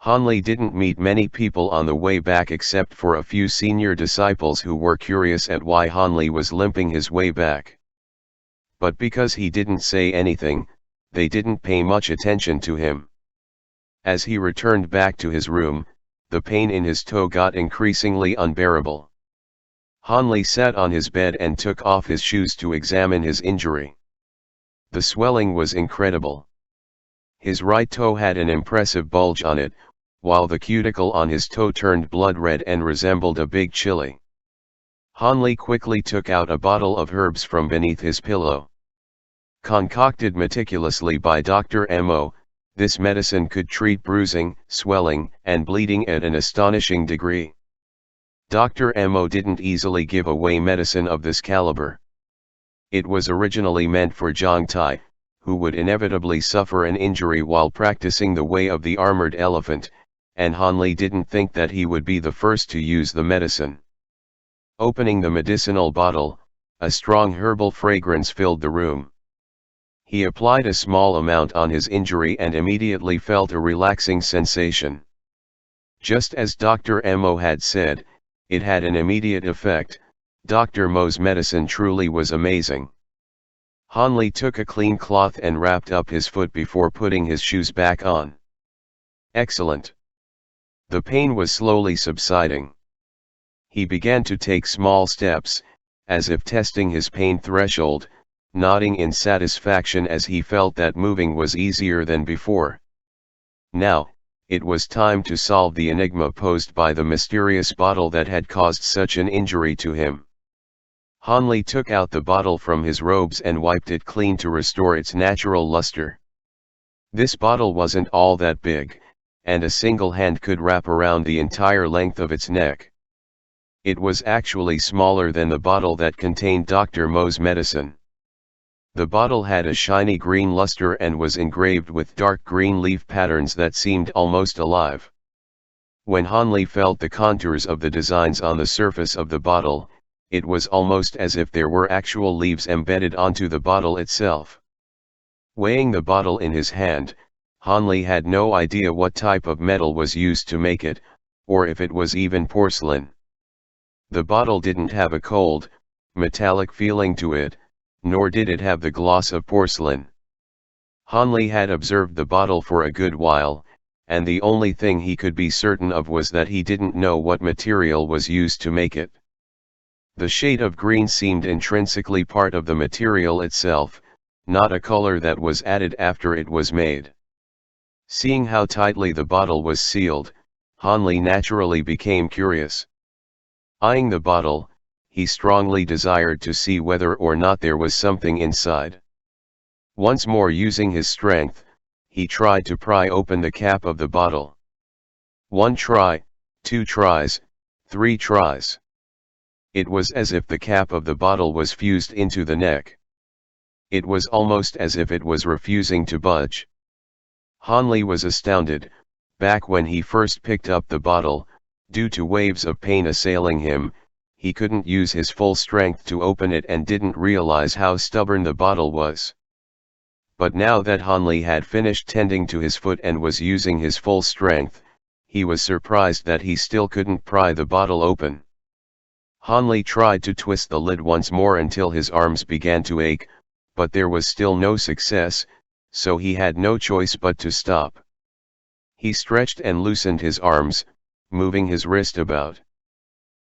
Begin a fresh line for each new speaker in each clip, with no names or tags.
Han didn't meet many people on the way back except for a few senior disciples who were curious at why Han was limping his way back. But because he didn't say anything, they didn't pay much attention to him. As he returned back to his room, the pain in his toe got increasingly unbearable. Han sat on his bed and took off his shoes to examine his injury. The swelling was incredible. His right toe had an impressive bulge on it, while the cuticle on his toe turned blood red and resembled a big chili. Han quickly took out a bottle of herbs from beneath his pillow. Concocted meticulously by Dr. Mo, this medicine could treat bruising, swelling, and bleeding at an astonishing degree. Dr. Mo didn't easily give away medicine of this caliber. It was originally meant for Jiang Hu, who would inevitably suffer an injury while practicing the way of the armored elephant, and Han didn't think that he would be the first to use the medicine. Opening the medicinal bottle, a strong herbal fragrance filled the room. He applied a small amount on his injury and immediately felt a relaxing sensation. Just as Dr. Mo had said, it had an immediate effect. Dr. Mo's medicine truly was amazing. Han took a clean cloth and wrapped up his foot before putting his shoes back on. Excellent. The pain was slowly subsiding. He began to take small steps, as if testing his pain threshold, nodding in satisfaction as he felt that moving was easier than before. Now, it was time to solve the enigma posed by the mysterious bottle that had caused such an injury to him. Han took out the bottle from his robes and wiped it clean to restore its natural luster. This bottle wasn't all that big, and a single hand could wrap around the entire length of its neck. It was actually smaller than the bottle that contained Dr. Mo's medicine. The bottle had a shiny green luster and was engraved with dark green leaf patterns that seemed almost alive. When Han felt the contours of the designs on the surface of the bottle, it was almost as if there were actual leaves embedded onto the bottle itself. Weighing the bottle in his hand, Han had no idea what type of metal was used to make it, or if it was even porcelain. The bottle didn't have a cold, metallic feeling to it, nor did it have the gloss of porcelain. Han had observed the bottle for a good while, and the only thing he could be certain of was that he didn't know what material was used to make it. The shade of green seemed intrinsically part of the material itself, not a color that was added after it was made. Seeing how tightly the bottle was sealed, Han naturally became curious. Eyeing the bottle, he strongly desired to see whether or not there was something inside. Once more using his strength, he tried to pry open the cap of the bottle. 1 try, 2 tries, 3 tries. It was as if the cap of the bottle was fused into the neck. It was almost as if it was refusing to budge. Han was astounded. Back when he first picked up the bottle, due to waves of pain assailing him, he couldn't use his full strength to open it and didn't realize how stubborn the bottle was. But now that Han had finished tending to his foot and was using his full strength, he was surprised that he still couldn't pry the bottle open. Han tried to twist the lid once more until his arms began to ache, but there was still no success, so he had no choice but to stop. He stretched and loosened his arms, moving his wrist about.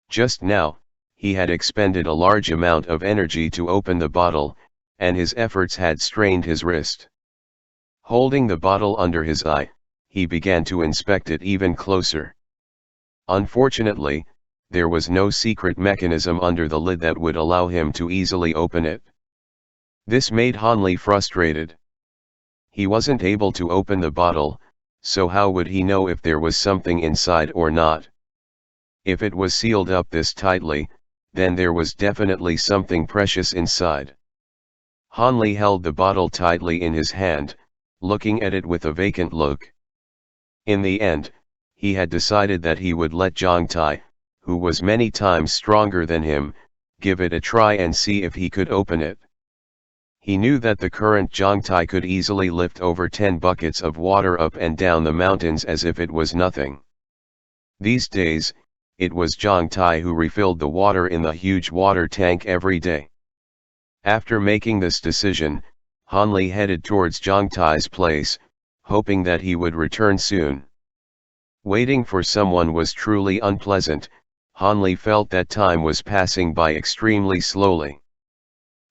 Just now, he had expended a large amount of energy to open the bottle, and his efforts had strained his wrist. Holding the bottle under his eye, he began to inspect it even closer. Unfortunately, there was no secret mechanism under the lid that would allow him to easily open it. This made Han frustrated. He wasn't able to open the bottle, so how would he know if there was something inside or not? If it was sealed up this tightly, then there was definitely something precious inside. Han held the bottle tightly in his hand, looking at it with a vacant look. In the end, he had decided that he would let Jiang Hu, who was many times stronger than him, give it a try and see if he could open it. He knew that the current Jiang could easily lift over 10 buckets of water up and down the mountains as if it was nothing. These days, it was Jiang who refilled the water in the huge water tank every day. After making this decision, Hanli headed towards Jiang place, hoping that he would return soon. Waiting for someone was truly unpleasant. Hanli felt that time was passing by extremely slowly.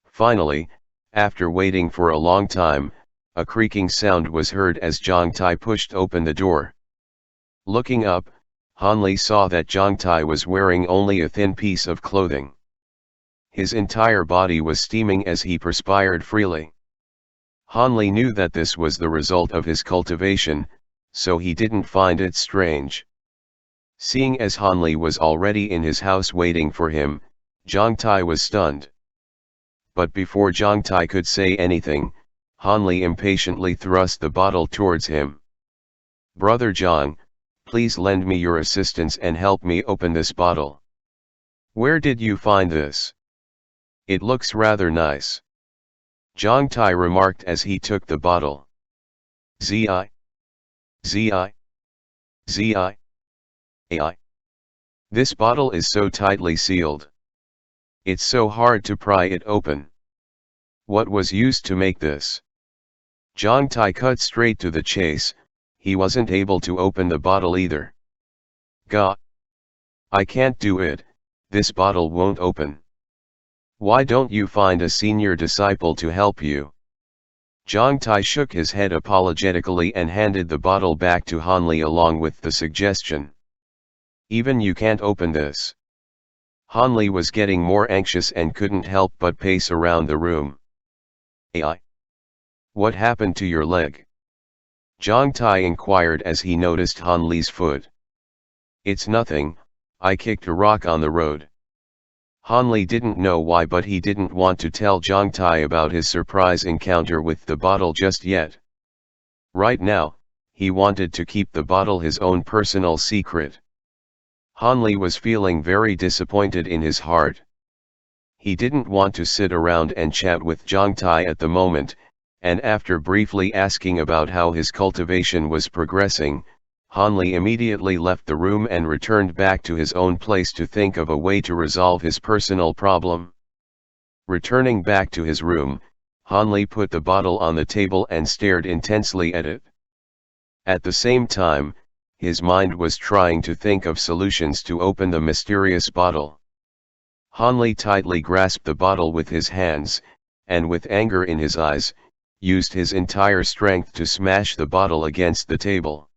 Finally, after waiting for a long time, a creaking sound was heard as Jiang pushed open the door. Looking up, Hanli saw that Jiang was wearing only a thin piece of clothing. His entire body was steaming as he perspired freely. Hanli knew that this was the result of his cultivation, so he didn't find it strange. Seeing as Hanli was already in his house waiting for him, Jiang was stunned. But before Jiang could say anything, Hanli impatiently thrust the bottle towards him. "Brother Jiang, please lend me your assistance and help me open this bottle." "Where did you find this? It looks rather nice," Jiang remarked as he took the bottle. Zi. AI. This bottle is so tightly sealed. It's so hard to pry it open. What was used to make this? Jiang cut straight to the chase. He wasn't able to open the bottle either. "Gah! I can't do it, this bottle won't open." "Why don't you find a senior disciple to help you?" Jiang shook his head apologetically and handed the bottle back to Hanli along with the suggestion. "Even you can't open this." Hanli was getting more anxious and couldn't help but pace around the room. "AI? What happened to your leg?" Jiang inquired as he noticed Hanli's foot. "It's nothing, I kicked a rock on the road." Hanli didn't know why, but he didn't want to tell Jiang about his surprise encounter with the bottle just yet. Right now, he wanted to keep the bottle his own personal secret. Hanli was feeling very disappointed in his heart. He didn't want to sit around and chat with Jiang at the moment, and after briefly asking about how his cultivation was progressing, Hanli immediately left the room and returned back to his own place to think of a way to resolve his personal problem. Returning back to his room, Hanli put the bottle on the table and stared intensely at it. At the same time, his mind was trying to think of solutions to open the mysterious bottle. Hanli tightly grasped the bottle with his hands, and with anger in his eyes, used his entire strength to smash the bottle against the table.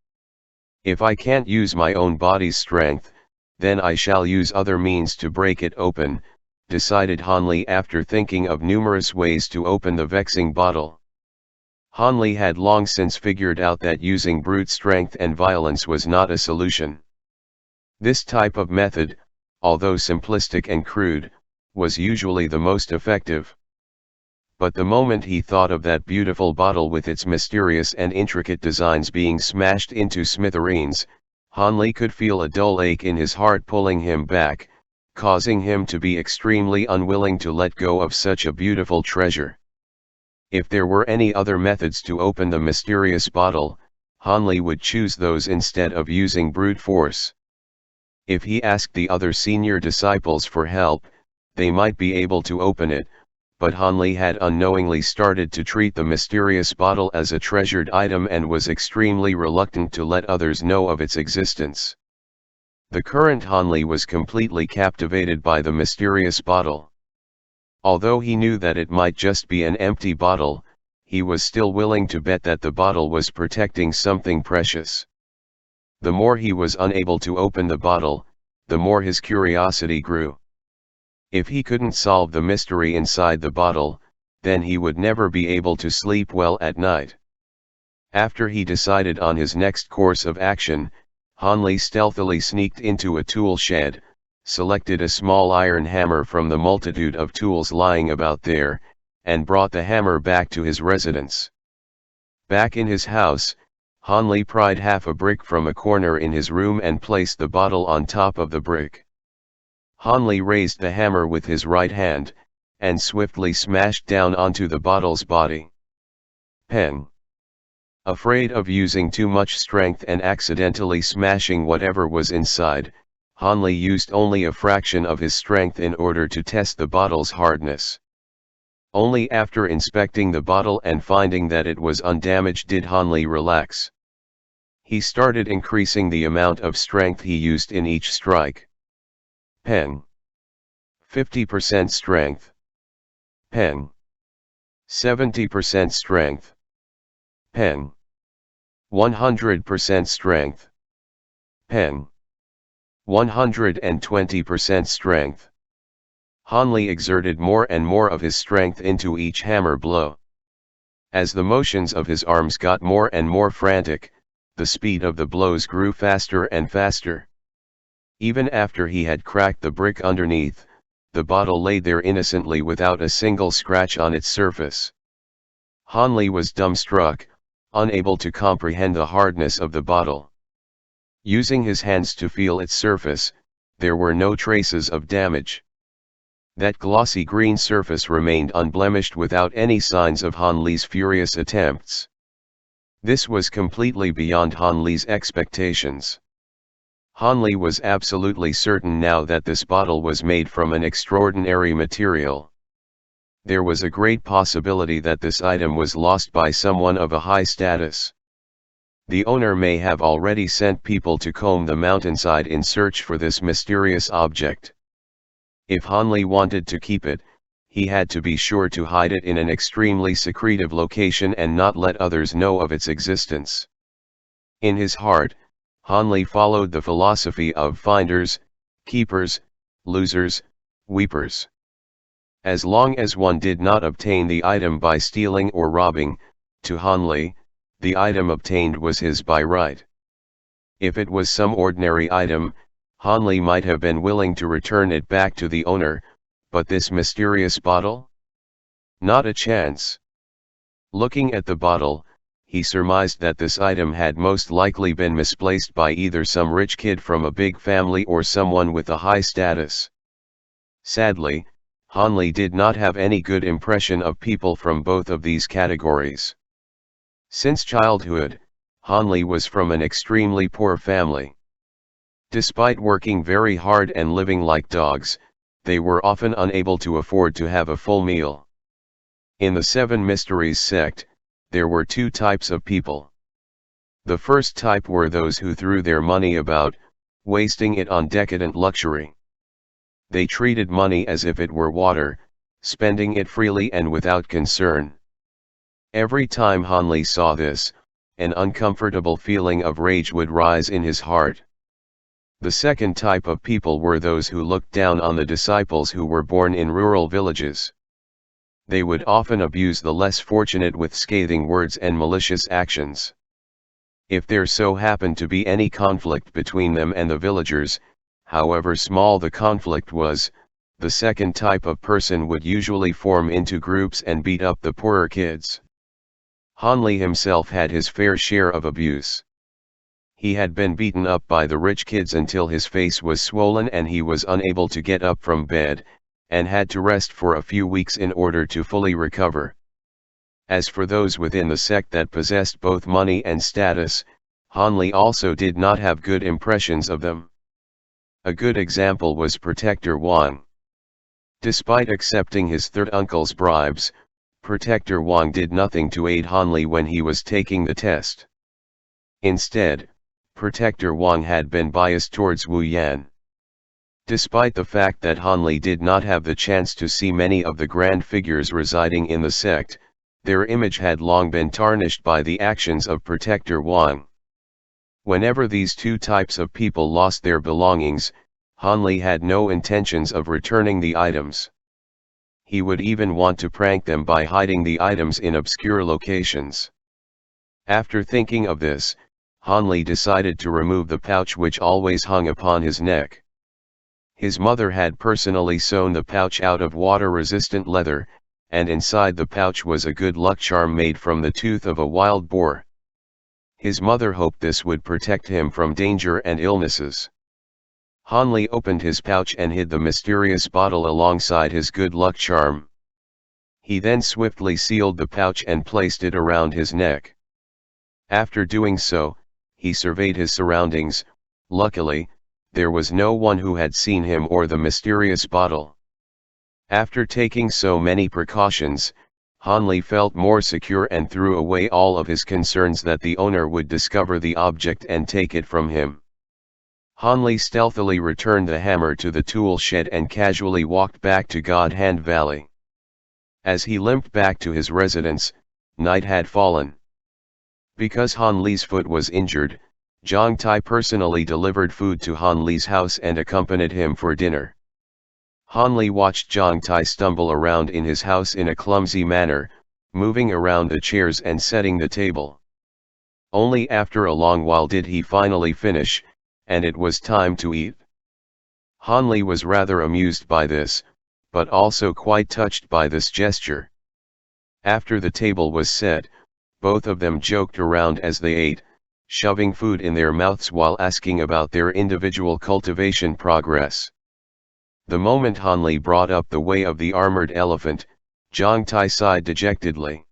"If I can't use my own body's strength, then I shall use other means to break it open," decided Hanli after thinking of numerous ways to open the vexing bottle. Hanli had long since figured out that using brute strength and violence was not a solution. This type of method, although simplistic and crude, was usually the most effective. But the moment he thought of that beautiful bottle with its mysterious and intricate designs being smashed into smithereens, Hanli could feel a dull ache in his heart pulling him back, causing him to be extremely unwilling to let go of such a beautiful treasure. If there were any other methods to open the mysterious bottle, Hanli would choose those instead of using brute force. If he asked the other senior disciples for help, they might be able to open it, but Hanli had unknowingly started to treat the mysterious bottle as a treasured item and was extremely reluctant to let others know of its existence. The current Hanli was completely captivated by the mysterious bottle. Although he knew that it might just be an empty bottle, he was still willing to bet that the bottle was protecting something precious. The more he was unable to open the bottle, the more his curiosity grew. If he couldn't solve the mystery inside the bottle, then he would never be able to sleep well at night. After he decided on his next course of action, Hanli stealthily sneaked into a tool shed, selected a small iron hammer from the multitude of tools lying about there, and brought the hammer back to his residence. Back in his house, Hanli pried half a brick from a corner in his room and placed the bottle on top of the brick. Hanli raised the hammer with his right hand, and swiftly smashed down onto the bottle's body. Pen. Afraid of using too much strength and accidentally smashing whatever was inside, Hanli used only a fraction of his strength in order to test the bottle's hardness. Only after inspecting the bottle and finding that it was undamaged did Hanli relax. He started increasing the amount of strength he used in each strike. Pen. 50% strength. Pen. 70% strength. Pen. 100% strength. Pen. 120% strength. Hanli exerted more and more of his strength into each hammer blow. As the motions of his arms got more and more frantic, the speed of the blows grew faster and faster. Even after he had cracked the brick underneath, the bottle lay there innocently without a single scratch on its surface. Hanli was dumbstruck, unable to comprehend the hardness of the bottle. Using his hands to feel its surface, there were no traces of damage. That glossy green surface remained unblemished without any signs of Hanli's furious attempts. This was completely beyond Hanli's expectations. Hanli was absolutely certain now that this bottle was made from an extraordinary material. There was a great possibility that this item was lost by someone of a high status. The owner may have already sent people to comb the mountainside in search for this mysterious object. If Hanli wanted to keep it, he had to be sure to hide it in an extremely secretive location and not let others know of its existence. In his heart, Hanli followed the philosophy of finders, keepers, losers, weepers. As long as one did not obtain the item by stealing or robbing, to Hanli, the item obtained was his by right. If it was some ordinary item, Hanli might have been willing to return it back to the owner, but this mysterious bottle? Not a chance. Looking at the bottle, he surmised that this item had most likely been misplaced by either some rich kid from a big family or someone with a high status. Sadly, Hanli did not have any good impression of people from both of these categories. Since childhood, Hanli was from an extremely poor family. Despite working very hard and living like dogs, they were often unable to afford to have a full meal. In the Seven Mysteries sect, there were two types of people. The first type were those who threw their money about, wasting it on decadent luxury. They treated money as if it were water, spending it freely and without concern. Every time Hanli saw this, an uncomfortable feeling of rage would rise in his heart. The second type of people were those who looked down on the disciples who were born in rural villages. They would often abuse the less fortunate with scathing words and malicious actions. If there so happened to be any conflict between them and the villagers, however small the conflict was, the second type of person would usually form into groups and beat up the poorer kids. Hanli himself had his fair share of abuse. He had been beaten up by the rich kids until his face was swollen and he was unable to get up from bed, and had to rest for a few weeks in order to fully recover. As for those within the sect that possessed both money and status, Hanli also did not have good impressions of them. A good example was Protector Wang. Despite accepting his third uncle's bribes, Protector Wang did nothing to aid Hanli when he was taking the test. Instead, Protector Wang had been biased towards Wu Yan. Despite the fact that Hanli did not have the chance to see many of the grand figures residing in the sect, their image had long been tarnished by the actions of Protector Wang. Whenever these two types of people lost their belongings, Hanli had no intentions of returning the items. He would even want to prank them by hiding the items in obscure locations. After thinking of this, Hanli decided to remove the pouch which always hung upon his neck. His mother had personally sewn the pouch out of water-resistant leather, and inside the pouch was a good luck charm made from the tooth of a wild boar. His mother hoped this would protect him from danger and illnesses. Hanli opened his pouch and hid the mysterious bottle alongside his good luck charm. He then swiftly sealed the pouch and placed it around his neck. After doing so, he surveyed his surroundings. Luckily, there was no one who had seen him or the mysterious bottle. After taking so many precautions, Hanli felt more secure and threw away all of his concerns that the owner would discover the object and take it from him. Hanli stealthily returned the hammer to the tool shed and casually walked back to God Hand Valley. As he limped back to his residence, night had fallen. Because Hanli's foot was injured, Jiang Tai personally delivered food to Hanli's house and accompanied him for dinner. Hanli watched Jiang Tai stumble around in his house in a clumsy manner, moving around the chairs and setting the table. Only after a long while did he finally finish, and it was time to eat. Hanli was rather amused by this, but also quite touched by this gesture. After the table was set, both of them joked around as they ate, shoving food in their mouths while asking about their individual cultivation progress. The moment Hanli brought up the way of the armored elephant, Jiang Tai sighed dejectedly.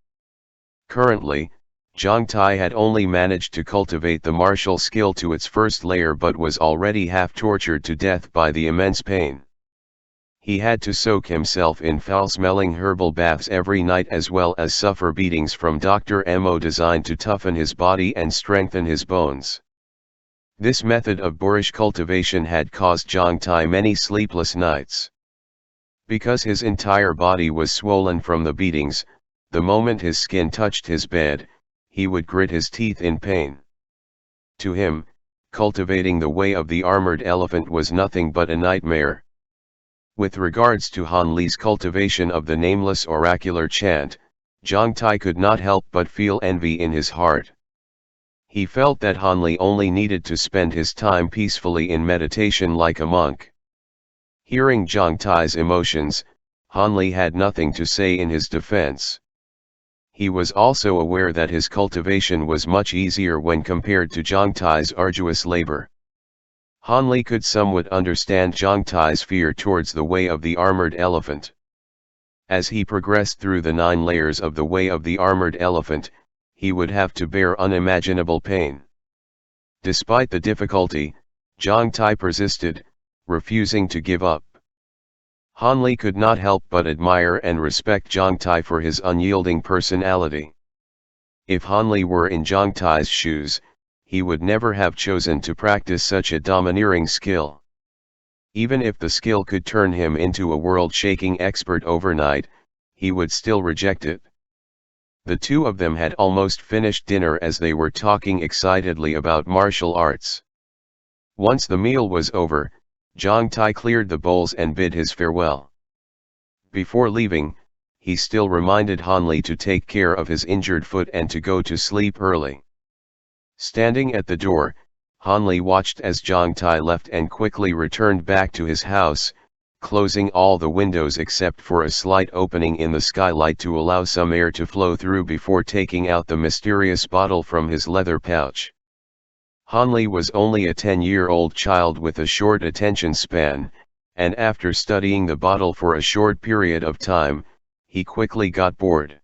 Currently, Jiang Tai had only managed to cultivate the martial skill to its first layer but was already half tortured to death by the immense pain. He had to soak himself in foul-smelling herbal baths every night as well as suffer beatings from Dr. Mo designed to toughen his body and strengthen his bones. This method of boorish cultivation had caused Jiang Tai many sleepless nights. Because his entire body was swollen from the beatings, the moment his skin touched his bed, he would grit his teeth in pain. To him, cultivating the way of the armored elephant was nothing but a nightmare. With regards to Hanli's cultivation of the nameless oracular chant, Jiang Tai could not help but feel envy in his heart. He felt that Hanli only needed to spend his time peacefully in meditation like a monk. Hearing Jiang Tai's emotions, Hanli had nothing to say in his defense. He was also aware that his cultivation was much easier when compared to Jiang Tai's arduous labor. Hanli could somewhat understand Jiang Tai's fear towards the way of the armored elephant. As he progressed through the 9 layers of the way of the armored elephant, he would have to bear unimaginable pain. Despite the difficulty, Jiang Tai persisted, refusing to give up. Hanli could not help but admire and respect Jiang Tai for his unyielding personality. If Hanli were in Jiang Tai's shoes, he would never have chosen to practice such a domineering skill. Even if the skill could turn him into a world-shaking expert overnight, he would still reject it. The two of them had almost finished dinner as they were talking excitedly about martial arts. Once the meal was over, Jiang Tai cleared the bowls and bid his farewell. Before leaving, he still reminded Hanli to take care of his injured foot and to go to sleep early. Standing at the door, Hanli watched as Jiang Tai left and quickly returned back to his house, closing all the windows except for a slight opening in the skylight to allow some air to flow through before taking out the mysterious bottle from his leather pouch. Hanli was only a 10-year-old child with a short attention span, and after studying the bottle for a short period of time, he quickly got bored.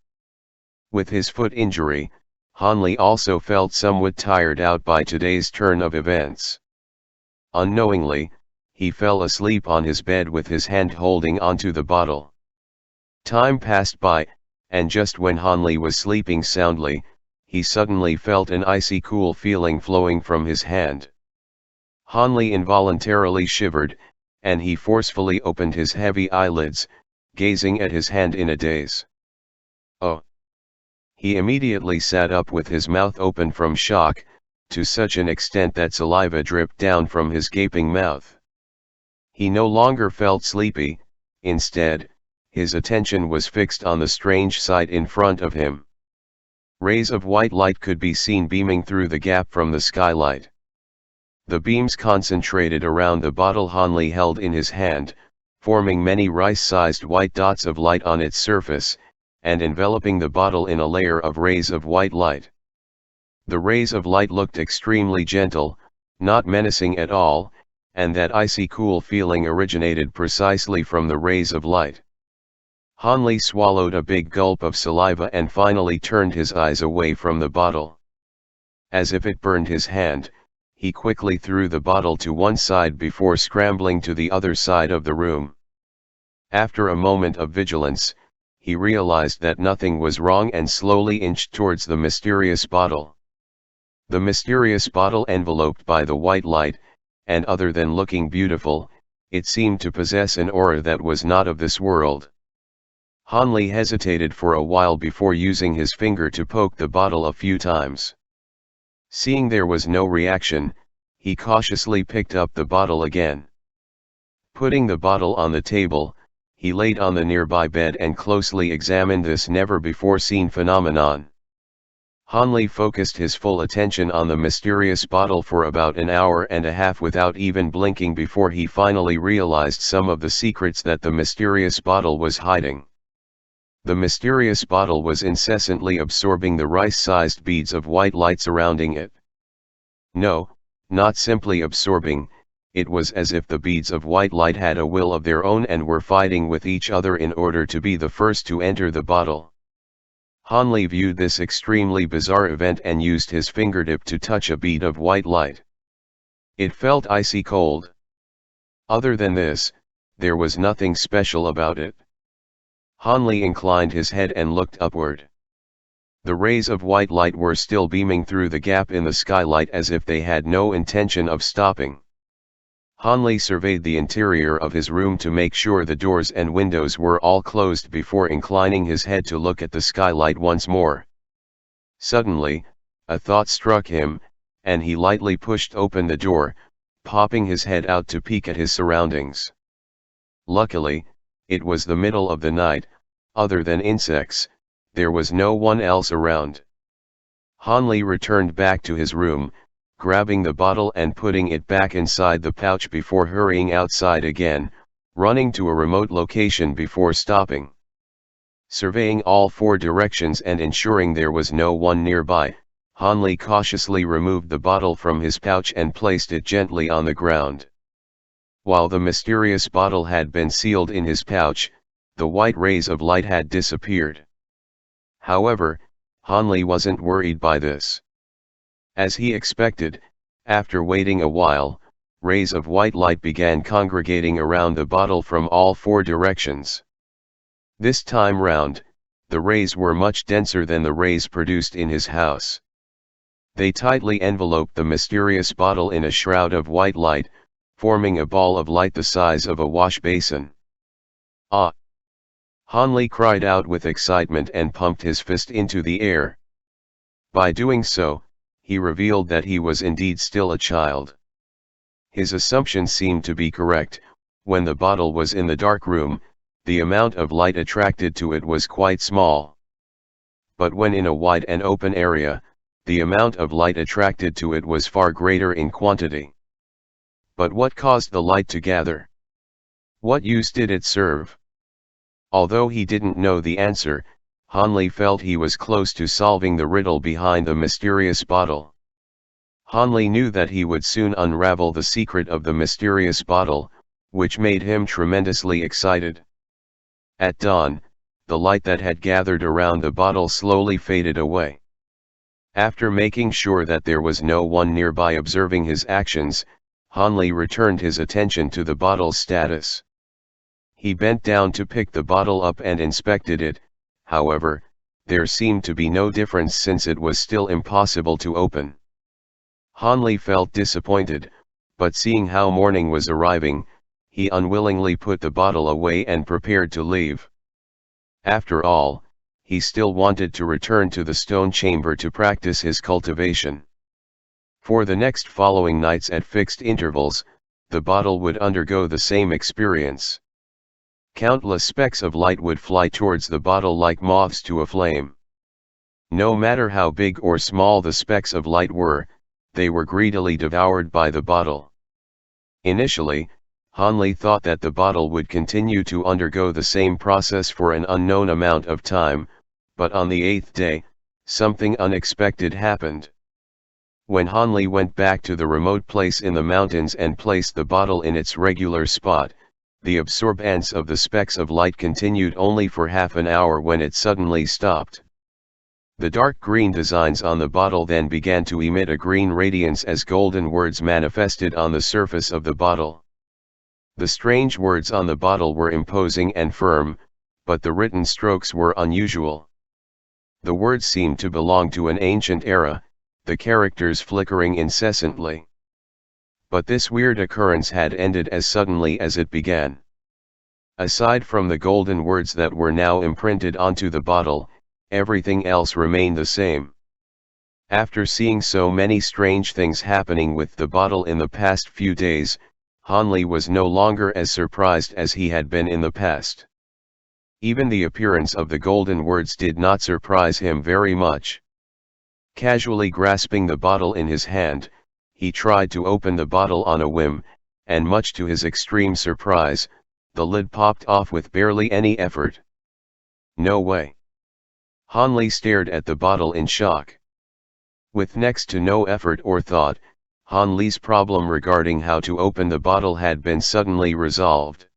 With his foot injury, Hanli also felt somewhat tired out by today's turn of events. Unknowingly, he fell asleep on his bed with his hand holding onto the bottle. Time passed by, and just when Hanli was sleeping soundly, he suddenly felt an icy cool feeling flowing from his hand. Hanli involuntarily shivered, and he forcefully opened his heavy eyelids, gazing at his hand in a daze. Oh! He immediately sat up with his mouth open from shock, to such an extent that saliva dripped down from his gaping mouth. He no longer felt sleepy, instead, his attention was fixed on the strange sight in front of him. Rays of white light could be seen beaming through the gap from the skylight. The beams concentrated around the bottle Hanli held in his hand, forming many rice-sized white dots of light on its surface, and enveloping the bottle in a layer of rays of white light. The rays of light looked extremely gentle, not menacing at all, and that icy cool feeling originated precisely from the rays of light. Hanli swallowed a big gulp of saliva and finally turned his eyes away from the bottle. As if it burned his hand, he quickly threw the bottle to one side before scrambling to the other side of the room. After a moment of vigilance, he realized that nothing was wrong and slowly inched towards the mysterious bottle. The mysterious bottle enveloped by the white light, and other than looking beautiful, it seemed to possess an aura that was not of this world. Hanli hesitated for a while before using his finger to poke the bottle a few times. Seeing there was no reaction, he cautiously picked up the bottle again. Putting the bottle on the table, he laid on the nearby bed and closely examined this never-before-seen phenomenon. Hanli focused his full attention on the mysterious bottle for about an hour and a half without even blinking before he finally realized some of the secrets that the mysterious bottle was hiding. The mysterious bottle was incessantly absorbing the rice-sized beads of white light surrounding it. No, not simply absorbing, it was as if the beads of white light had a will of their own and were fighting with each other in order to be the first to enter the bottle. Hanli viewed this extremely bizarre event and used his fingertip to touch a bead of white light. It felt icy cold. Other than this, there was nothing special about it. Hanli inclined his head and looked upward. The rays of white light were still beaming through the gap in the skylight as if they had no intention of stopping. Hanli surveyed the interior of his room to make sure the doors and windows were all closed before inclining his head to look at the skylight once more. Suddenly, a thought struck him, and he lightly pushed open the door, popping his head out to peek at his surroundings. Luckily, it was the middle of the night. Other than insects, there was no one else around. Hanli returned back to his room, grabbing the bottle and putting it back inside the pouch before hurrying outside again, running to a remote location before stopping. Surveying all four directions and ensuring there was no one nearby, Hanli cautiously removed the bottle from his pouch and placed it gently on the ground. While the mysterious bottle had been sealed in his pouch, the white rays of light had disappeared. However, Hanli wasn't worried by this. As he expected, after waiting a while, rays of white light began congregating around the bottle from all four directions. This time round, the rays were much denser than the rays produced in his house. They tightly enveloped the mysterious bottle in a shroud of white light, forming a ball of light the size of a wash basin. Ah! Hanli cried out with excitement and pumped his fist into the air. By doing so, he revealed that he was indeed still a child. His assumption seemed to be correct. When the bottle was in the dark room, the amount of light attracted to it was quite small. But when in a wide and open area, the amount of light attracted to it was far greater in quantity. But what caused the light to gather? What use did it serve? Although he didn't know the answer, Hanli felt he was close to solving the riddle behind the mysterious bottle. Hanli knew that he would soon unravel the secret of the mysterious bottle, which made him tremendously excited. At dawn, the light that had gathered around the bottle slowly faded away. After making sure that there was no one nearby observing his actions, Hanli returned his attention to the bottle's status. He bent down to pick the bottle up and inspected it. However, there seemed to be no difference since it was still impossible to open. Hanli felt disappointed, but seeing how morning was arriving, he unwillingly put the bottle away and prepared to leave. After all, he still wanted to return to the stone chamber to practice his cultivation. For the next following nights at fixed intervals, the bottle would undergo the same experience. Countless specks of light would fly towards the bottle like moths to a flame. No matter how big or small the specks of light were, they were greedily devoured by the bottle. Initially, Hanli thought that the bottle would continue to undergo the same process for an unknown amount of time, but on the 8th day, something unexpected happened. When Hanli went back to the remote place in the mountains and placed the bottle in its regular spot, The absorbance of the specks of light continued only for half an hour when it suddenly stopped. The dark green designs on the bottle then began to emit a green radiance as golden words manifested on the surface of the bottle. The strange words on the bottle were imposing and firm, but the written strokes were unusual. The words seemed to belong to an ancient era, the characters flickering incessantly. But this weird occurrence had ended as suddenly as it began. Aside from the golden words that were now imprinted onto the bottle, everything else remained the same. After seeing so many strange things happening with the bottle in the past few days, Hanli was no longer as surprised as he had been in the past. Even the appearance of the golden words did not surprise him very much. Casually grasping the bottle in his hand, he tried to open the bottle on a whim, and much to his extreme surprise, the lid popped off with barely any effort. No way. Hanli stared at the bottle in shock. With next to no effort or thought, Hanli's problem regarding how to open the bottle had been suddenly resolved.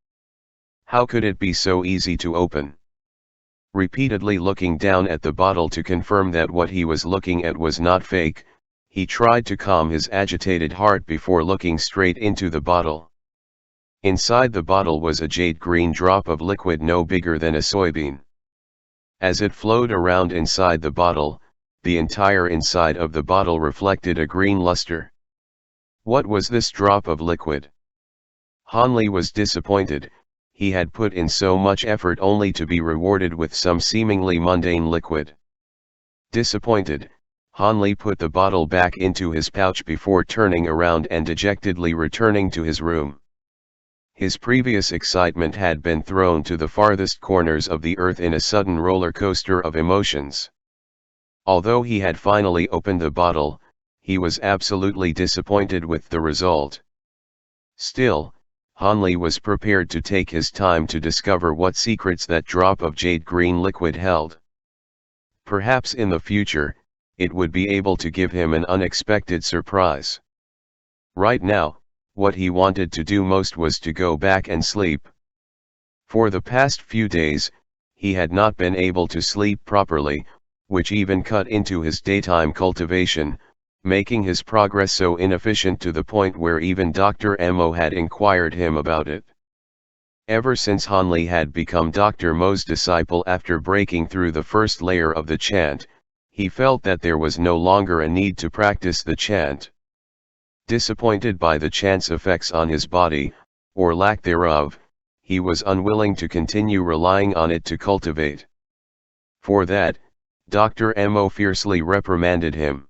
How could it be so easy to open? Repeatedly looking down at the bottle to confirm that what he was looking at was not fake, he tried to calm his agitated heart before looking straight into the bottle. Inside the bottle was a jade green drop of liquid no bigger than a soybean. As it flowed around inside the bottle, the entire inside of the bottle reflected a green luster. What was this drop of liquid? Hanli was disappointed. He had put in so much effort only to be rewarded with some seemingly mundane liquid. Disappointed, Hanli put the bottle back into his pouch before turning around and dejectedly returning to his room. His previous excitement had been thrown to the farthest corners of the earth in a sudden roller coaster of emotions. Although he had finally opened the bottle, he was absolutely disappointed with the result. Still, Hanli was prepared to take his time to discover what secrets that drop of jade green liquid held. Perhaps in the future, it would be able to give him an unexpected surprise. Right now, what he wanted to do most was to go back and sleep. For the past few days, he had not been able to sleep properly, which even cut into his daytime cultivation, making his progress so inefficient to the point where even Dr. Mo had inquired him about it. Ever since Hanli had become Dr. Mo's disciple after breaking through the first layer of the chant, he felt that there was no longer a need to practice the chant. Disappointed by the chant's effects on his body, or lack thereof, he was unwilling to continue relying on it to cultivate. For that, Dr. Mo fiercely reprimanded him.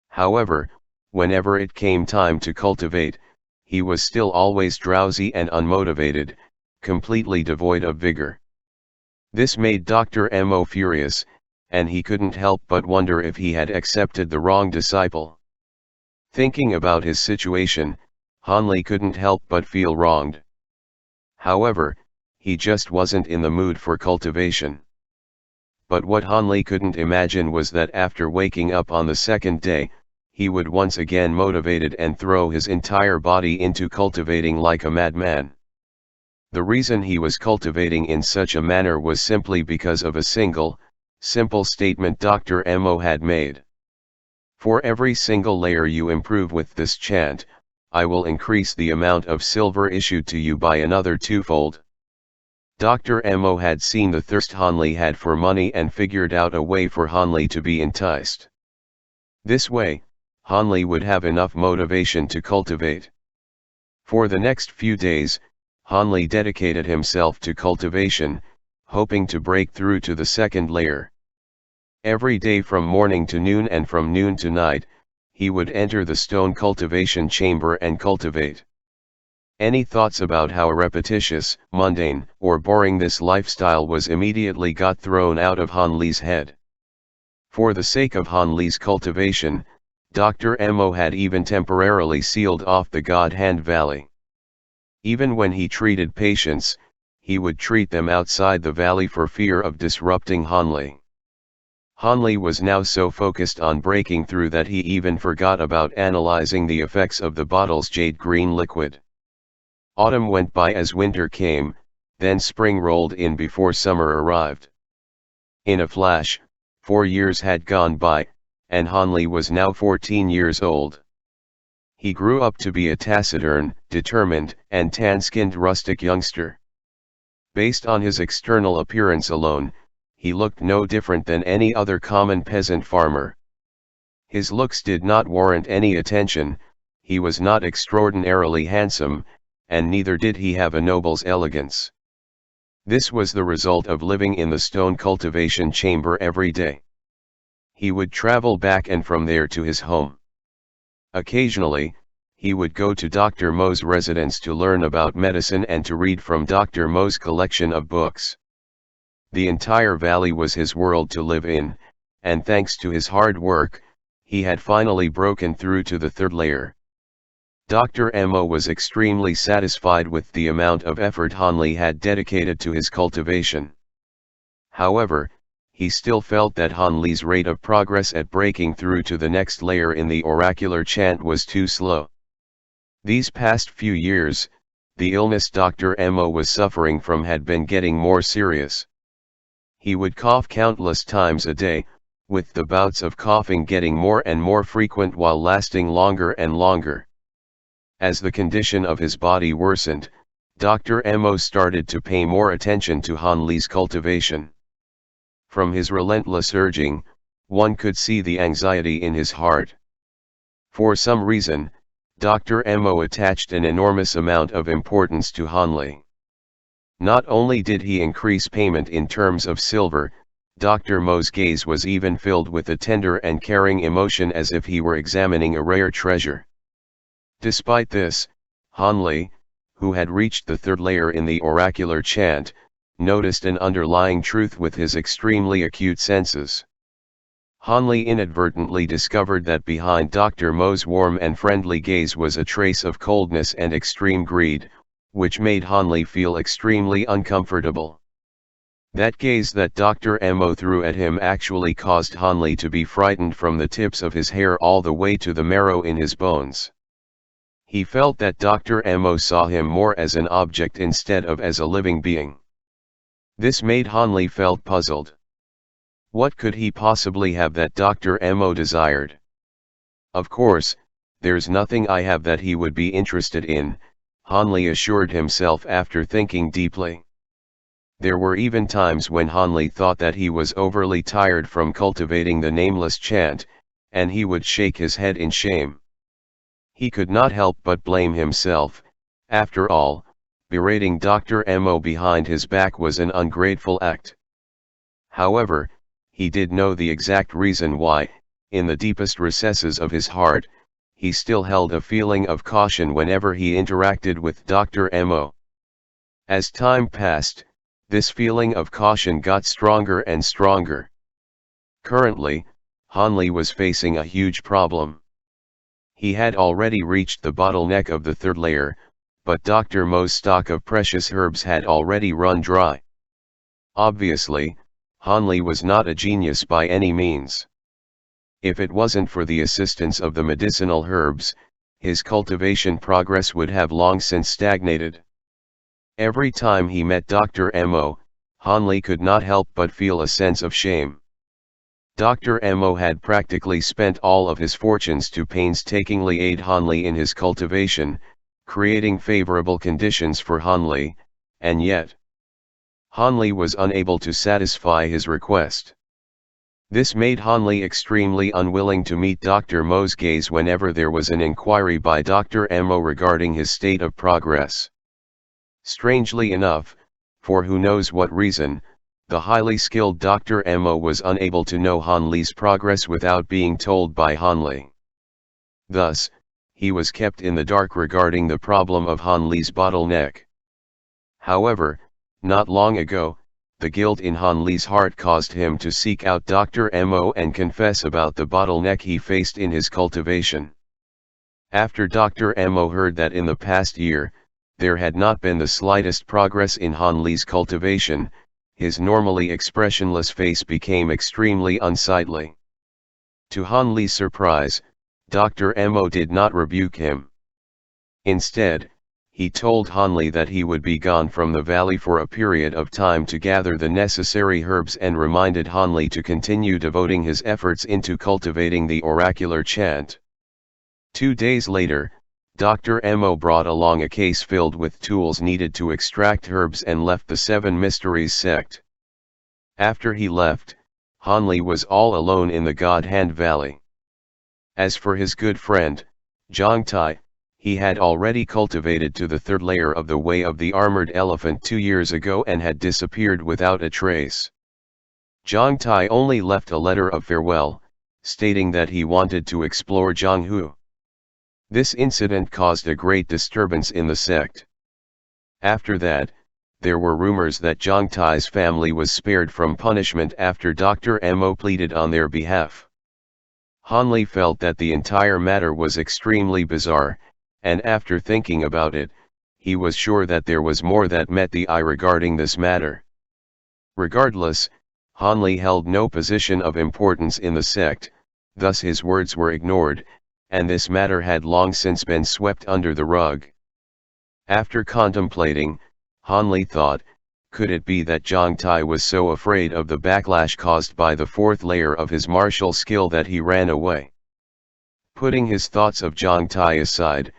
However, whenever it came time to cultivate, he was still always drowsy and unmotivated, completely devoid of vigor. This made Dr. Mo furious, and he couldn't help but wonder if he had accepted the wrong disciple. Thinking about his situation, Hanli couldn't help but feel wronged. However, he just wasn't in the mood for cultivation. But what Hanli couldn't imagine was that after waking up on the second day, he would once again motivated and throw his entire body into cultivating like a madman. The reason he was cultivating in such a manner was simply because of a simple statement Dr. Mo had made. For every single layer you improve with this chant, I will increase the amount of silver issued to you by another twofold. Dr. Mo had seen the thirst Hanli had for money and figured out a way for Hanli to be enticed. This way, Hanli would have enough motivation to cultivate. For the next few days, Hanli dedicated himself to cultivation, hoping to break through to the second layer. Every day from morning to noon and from noon to night, he would enter the stone cultivation chamber and cultivate. Any thoughts about how repetitious, mundane, or boring this lifestyle was immediately got thrown out of Hanli's head. For the sake of Hanli's cultivation, Dr. Mo had even temporarily sealed off the God Hand Valley. Even when he treated patients, he would treat them outside the valley for fear of disrupting Hanli. Hanli was now so focused on breaking through that he even forgot about analyzing the effects of the bottle's jade green liquid. Autumn went by as winter came, then spring rolled in before summer arrived. In a flash, 4 years had gone by, and Hanli was now 14 years old. He grew up to be a taciturn, determined, and tan-skinned rustic youngster. Based on his external appearance alone, he looked no different than any other common peasant farmer. His looks did not warrant any attention, he was not extraordinarily handsome, and neither did he have a noble's elegance. This was the result of living in the stone cultivation chamber every day. He would travel back and from there to his home. Occasionally, he would go to Dr. Mo's residence to learn about medicine and to read from Dr. Mo's collection of books. The entire valley was his world to live in, and thanks to his hard work, he had finally broken through to the third layer. Dr. Mo was extremely satisfied with the amount of effort Hanli had dedicated to his cultivation. However, he still felt that Hanli's rate of progress at breaking through to the next layer in the oracular chant was too slow. These past few years, the illness Dr. Mo was suffering from had been getting more serious. He would cough countless times a day, with the bouts of coughing getting more and more frequent while lasting longer and longer. As the condition of his body worsened, Dr. Mo started to pay more attention to Hanli's cultivation. From his relentless urging, one could see the anxiety in his heart. For some reason, Dr. Mo attached an enormous amount of importance to Hanli. Not only did he increase payment in terms of silver, Dr. Mo's gaze was even filled with a tender and caring emotion as if he were examining a rare treasure. Despite this, Hanli, who had reached the third layer in the oracular chant, noticed an underlying truth with his extremely acute senses. Hanli inadvertently discovered that behind Dr. Mo's warm and friendly gaze was a trace of coldness and extreme greed, which made Hanli feel extremely uncomfortable. That gaze that Dr. Mo threw at him actually caused Hanli to be frightened from the tips of his hair all the way to the marrow in his bones. He felt that Dr. Mo saw him more as an object instead of as a living being. This made Hanli felt puzzled. What could he possibly have that Dr. Mo desired? Of course, there's nothing I have that he would be interested in, Hanli assured himself after thinking deeply. There were even times when Hanli thought that he was overly tired from cultivating the nameless chant, and he would shake his head in shame. He could not help but blame himself. After all, berating Dr. Mo behind his back was an ungrateful act. However, he did know the exact reason why. In the deepest recesses of his heart, he still held a feeling of caution whenever he interacted with Dr. Mo. As time passed, this feeling of caution got stronger and stronger. Currently, Hanli was facing a huge problem. He had already reached the bottleneck of the third layer, but Dr. Mo's stock of precious herbs had already run dry. Obviously, Hanli was not a genius by any means. If it wasn't for the assistance of the medicinal herbs, his cultivation progress would have long since stagnated. Every time he met Dr. Mo, Hanli could not help but feel a sense of shame. Dr. Mo had practically spent all of his fortunes to painstakingly aid Hanli in his cultivation, creating favorable conditions for Hanli, and yet Hanli was unable to satisfy his request. This made Hanli extremely unwilling to meet Dr. Mo's gaze whenever there was an inquiry by Dr. Mo regarding his state of progress. Strangely enough, for who knows what reason, the highly skilled Dr. Mo was unable to know Hanli's progress without being told by Hanli. Thus, he was kept in the dark regarding the problem of Hanli's bottleneck. However, not long ago, the guilt in Hanli's heart caused him to seek out Dr. Mo and confess about the bottleneck he faced in his cultivation. After Dr. Mo heard that in the past year, there had not been the slightest progress in Hanli's cultivation, his normally expressionless face became extremely unsightly. To Hanli's surprise, Dr. Mo did not rebuke him. Instead, he told Hanli that he would be gone from the valley for a period of time to gather the necessary herbs and reminded Hanli to continue devoting his efforts into cultivating the oracular chant. 2 days later, Dr. Mo brought along a case filled with tools needed to extract herbs and left the Seven Mysteries sect. After he left, Hanli was all alone in the God Hand Valley. As for his good friend, Zhang Tai, he had already cultivated to the 3rd layer of the Way of the Armored Elephant 2 years ago and had disappeared without a trace. Zhang Tai only left a letter of farewell, stating that he wanted to explore Jiang Hu. This incident caused a great disturbance in the sect. After that, there were rumors that Zhang Tai's family was spared from punishment after Dr. Mo pleaded on their behalf. Hanli felt that the entire matter was extremely bizarre, and after thinking about it, he was sure that there was more that met the eye regarding this matter. Regardless, Hanli held no position of importance in the sect, thus his words were ignored, and this matter had long since been swept under the rug. After contemplating, Hanli thought, could it be that Zhang Tai was so afraid of the backlash caused by the 4th layer of his martial skill that he ran away? Putting his thoughts of Zhang Tai aside,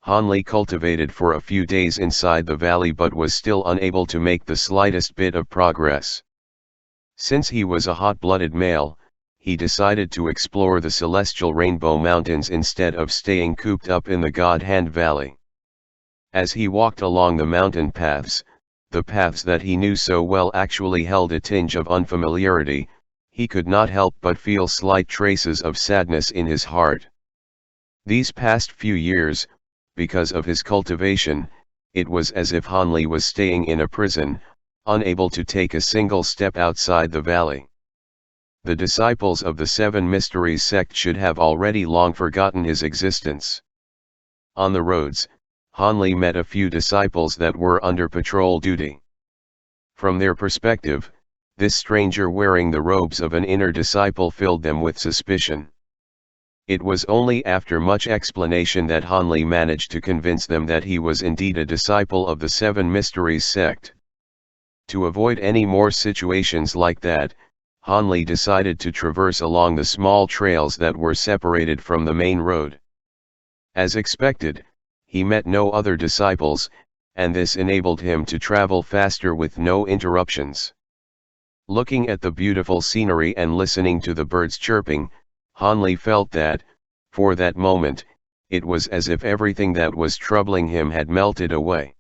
Hanli cultivated for a few days inside the valley but was still unable to make the slightest bit of progress. Since he was a hot-blooded male, he decided to explore the celestial Rainbow Mountains instead of staying cooped up in the God Hand Valley. As he walked along the mountain paths, the paths that he knew so well actually held a tinge of unfamiliarity, he could not help but feel slight traces of sadness in his heart. These past few years, because of his cultivation, it was as if Hanli was staying in a prison, unable to take a single step outside the valley. The disciples of the Seven Mysteries sect should have already long forgotten his existence. On the roads, Hanli met a few disciples that were under patrol duty. From their perspective, this stranger wearing the robes of an inner disciple filled them with suspicion. It was only after much explanation that Hanli managed to convince them that he was indeed a disciple of the Seven Mysteries sect. To avoid any more situations like that, Hanli decided to traverse along the small trails that were separated from the main road. As expected, he met no other disciples, and this enabled him to travel faster with no interruptions. Looking at the beautiful scenery and listening to the birds chirping, Hanli felt that, for that moment, it was as if everything that was troubling him had melted away.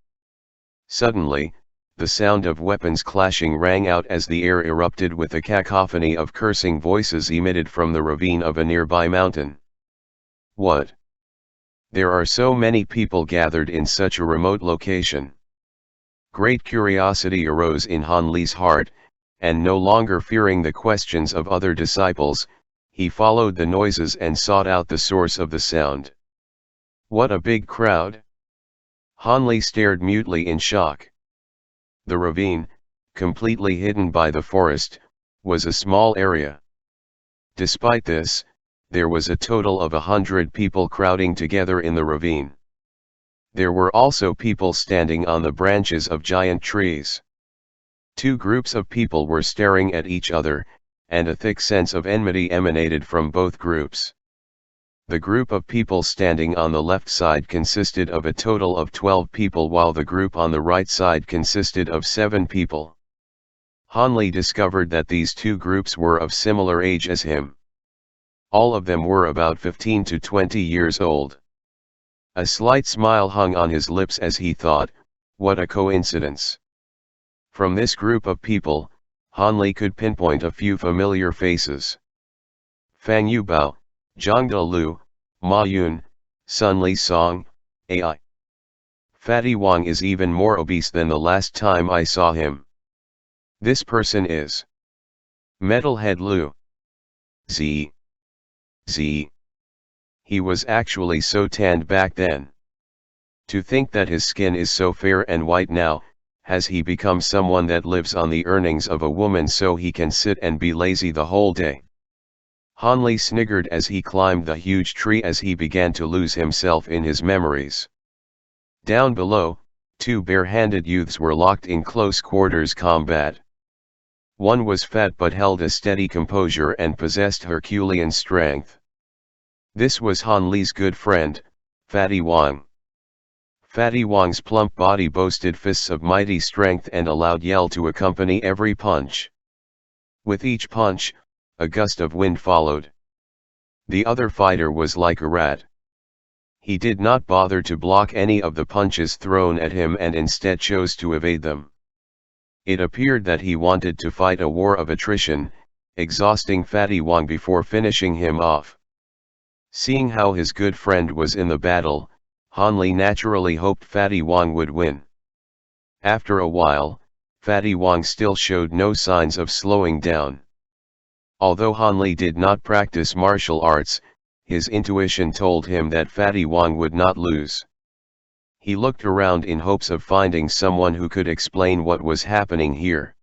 Suddenly, the sound of weapons clashing rang out as the air erupted with a cacophony of cursing voices emitted from the ravine of a nearby mountain. What? There are so many people gathered in such a remote location. Great curiosity arose in Hanli's heart, and no longer fearing the questions of other disciples, he followed the noises and sought out the source of the sound. What a big crowd! Hanli stared mutely in shock. The ravine, completely hidden by the forest, was a small area. Despite this, there was a total of 100 people crowding together in the ravine. There were also people standing on the branches of giant trees. 2 groups of people were staring at each other, and a thick sense of enmity emanated from both groups. The group of people standing on the left side consisted of a total of 12 people while the group on the right side consisted of 7 people. Hanli discovered that these 2 groups were of similar age as him. All of them were about 15 to 20 years old. A slight smile hung on his lips as he thought, what a coincidence. From this group of people, Hanli could pinpoint a few familiar faces. Fang Yubao, Zhangde Lu, Ma Yun, Sun Li Song, Ai. Fatty Wang is even more obese than the last time I saw him. This person is Metalhead Lu. Z. He was actually so tanned back then. To think that his skin is so fair and white now, has he become someone that lives on the earnings of a woman so he can sit and be lazy the whole day? Hanli sniggered as he climbed the huge tree as he began to lose himself in his memories. Down below, two bare-handed youths were locked in close quarters combat. One was fat but held a steady composure and possessed Herculean strength. This was Han Li's good friend, Fatty Wang. Fatty Wang's plump body boasted fists of mighty strength and a loud yell to accompany every punch. With each punch, a gust of wind followed. The other fighter was like a rat. He did not bother to block any of the punches thrown at him and instead chose to evade them. It appeared that he wanted to fight a war of attrition, exhausting Fatty Wang before finishing him off. Seeing how his good friend was in the battle, Han Li naturally hoped Fatty Wang would win. After a while, Fatty Wang still showed no signs of slowing down. Although Han Li did not practice martial arts, his intuition told him that Fatty Wang would not lose. He looked around in hopes of finding someone who could explain what was happening here.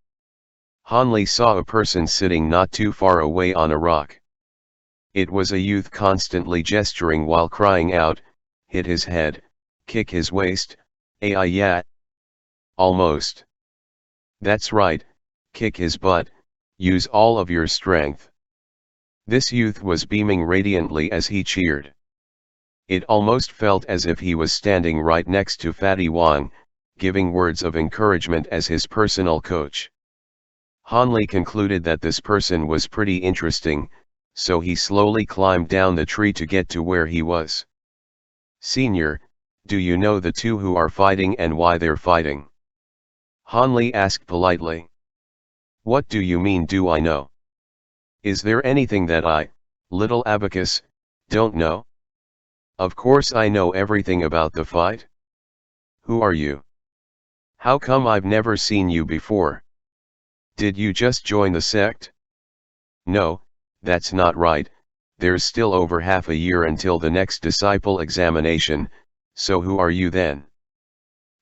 Han Li saw a person sitting not too far away on a rock. It was a youth constantly gesturing while crying out, "Hit his head, kick his waist, yeah. Almost. That's right, kick his butt, use all of your strength." This youth was beaming radiantly as he cheered. It almost felt as if he was standing right next to Fatty Wang, giving words of encouragement as his personal coach. Han Li concluded that this person was pretty interesting, so he slowly climbed down the tree to get to where he was. "Senior, do you know the two who are fighting and why they're fighting?" Han Li asked politely. "What do you mean, do I know? Is there anything that I, little abacus, don't know? Of course I know everything about the fight. Who are you? How come I've never seen you before? Did you just join the sect?" "No, that's not right, there's still over half a year until the next disciple examination, so who are you then?"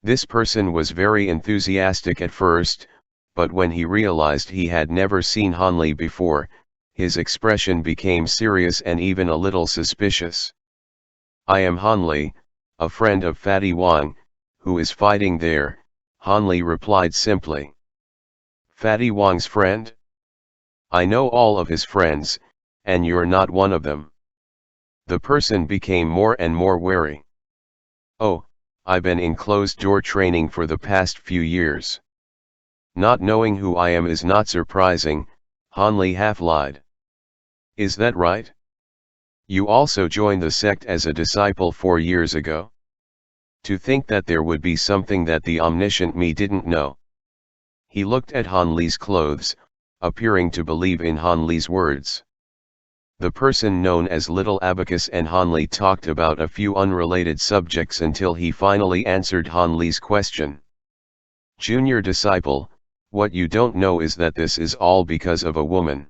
This person was very enthusiastic at first, but when he realized he had never seen Han Li before, his expression became serious and even a little suspicious. "I am Han Li, a friend of Fatty Wang, who is fighting there," Han Li replied simply. "Fatty Wang's friend? I know all of his friends, and you're not one of them." The person became more and more wary. "Oh, I've been in closed-door training for the past few years. Not knowing who I am is not surprising," Han Li half lied. "Is that right? You also joined the sect as a disciple 4 years ago? To think that there would be something that the omniscient me didn't know." He looked at Han Li's clothes, appearing to believe in Han Li's words. The person known as Little Abacus and Han Li talked about a few unrelated subjects until he finally answered Han Li's question. "Junior disciple, what you don't know is that this is all because of a woman.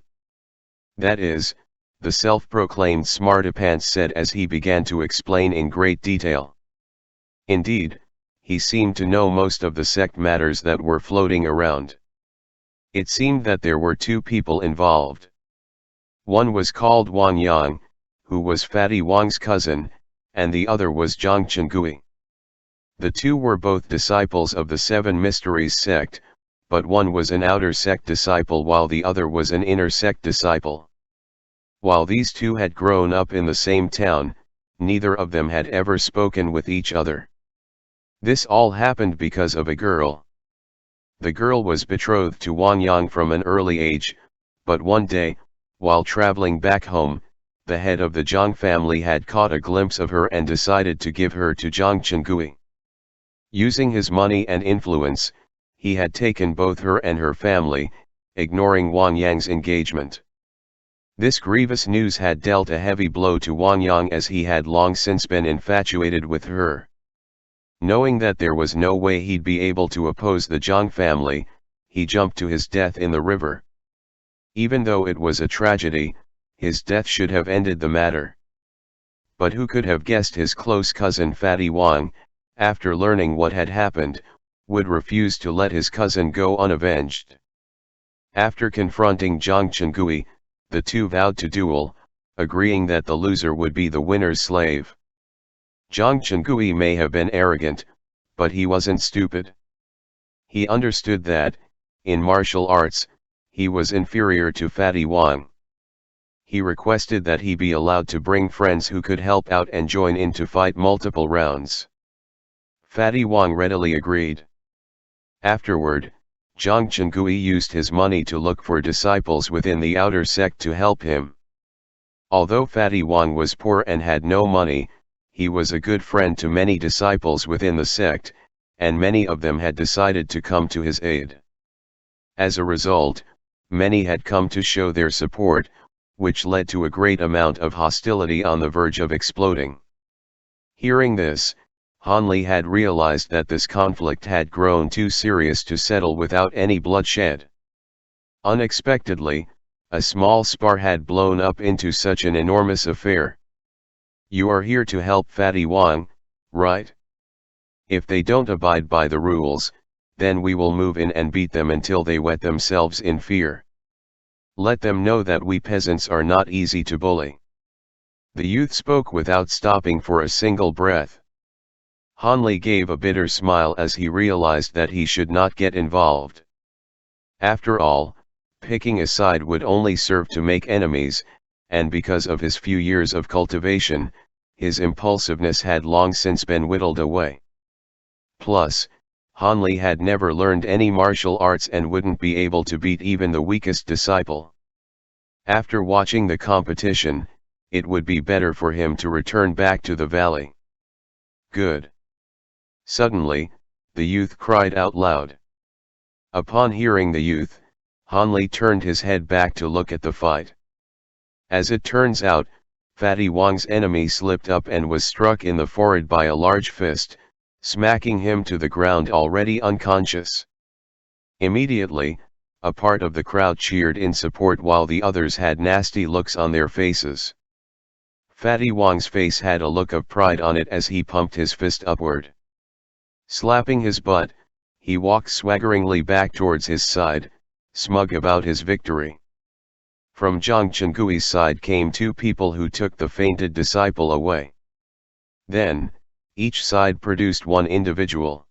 That is," the self-proclaimed smartapants said as he began to explain in great detail. Indeed, he seemed to know most of the sect matters that were floating around. It seemed that there were two people involved. One was called Wang Yang, who was Fatty Wang's cousin, and the other was Jiang Hu. The two were both disciples of the Seven Mysteries sect, but one was an outer sect disciple while the other was an inner sect disciple. While these two had grown up in the same town, neither of them had ever spoken with each other. This all happened because of a girl. The girl was betrothed to Wang Yang from an early age, but one day, while traveling back home, the head of the Jiang family had caught a glimpse of her and decided to give her to Jiang Hu. Using his money and influence, he had taken both her and her family, ignoring Wang Yang's engagement. This grievous news had dealt a heavy blow to Wang Yang as he had long since been infatuated with her. Knowing that there was no way he'd be able to oppose the Jiang family, he jumped to his death in the river. Even though it was a tragedy, his death should have ended the matter. But who could have guessed his close cousin Fatty Wang, after learning what had happened, would refuse to let his cousin go unavenged. After confronting Jiang Hu, the two vowed to duel, agreeing that the loser would be the winner's slave. Jiang Hu may have been arrogant, but he wasn't stupid. He understood that, in martial arts, he was inferior to Fatty Wang. He requested that he be allowed to bring friends who could help out and join in to fight multiple rounds. Fatty Wang readily agreed. Afterward, Jiang Hu used his money to look for disciples within the outer sect to help him. Although Fatty Wang was poor and had no money, he was a good friend to many disciples within the sect, and many of them had decided to come to his aid. As a result, many had come to show their support, which led to a great amount of hostility on the verge of exploding. Hearing this, Hanli had realized that this conflict had grown too serious to settle without any bloodshed. Unexpectedly, a small spar had blown up into such an enormous affair. You are here to help Fatty Wang, right? If they don't abide by the rules, then we will move in and beat them until they wet themselves in fear. Let them know that we peasants are not easy to bully. The youth spoke without stopping for a single breath. Hanli gave a bitter smile as he realized that he should not get involved. After all, picking a side would only serve to make enemies, and because of his few years of cultivation, his impulsiveness had long since been whittled away. Plus, Hanli had never learned any martial arts and wouldn't be able to beat even the weakest disciple. After watching the competition, it would be better for him to return back to the valley. Good. Suddenly, the youth cried out loud. Upon hearing the youth, Hanli turned his head back to look at the fight. As it turns out, Fatty Wang's enemy slipped up and was struck in the forehead by a large fist, smacking him to the ground already unconscious. Immediately, a part of the crowd cheered in support while the others had nasty looks on their faces. Fatty Wang's face had a look of pride on it as he pumped his fist upward. Slapping his butt, he walked swaggeringly back towards his side, smug about his victory. From Jiang Hu's side came two people who took the fainted disciple away. Then, each side produced one individual.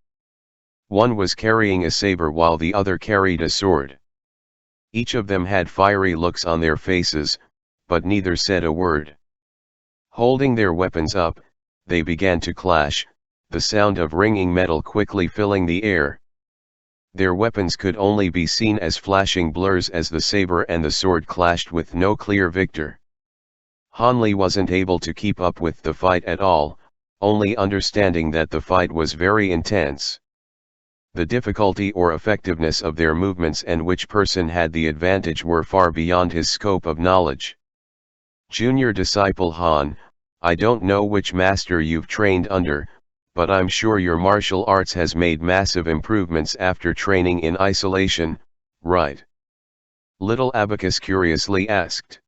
One was carrying a saber while the other carried a sword. Each of them had fiery looks on their faces, but neither said a word. Holding their weapons up, they began to clash, the sound of ringing metal quickly filling the air. Their weapons could only be seen as flashing blurs as the saber and the sword clashed with no clear victor. Hanli wasn't able to keep up with the fight at all, only understanding that the fight was very intense. The difficulty or effectiveness of their movements and which person had the advantage were far beyond his scope of knowledge. Junior disciple Han, I don't know which master you've trained under, but I'm sure your martial arts has made massive improvements after training in isolation, right? Little Abacus curiously asked.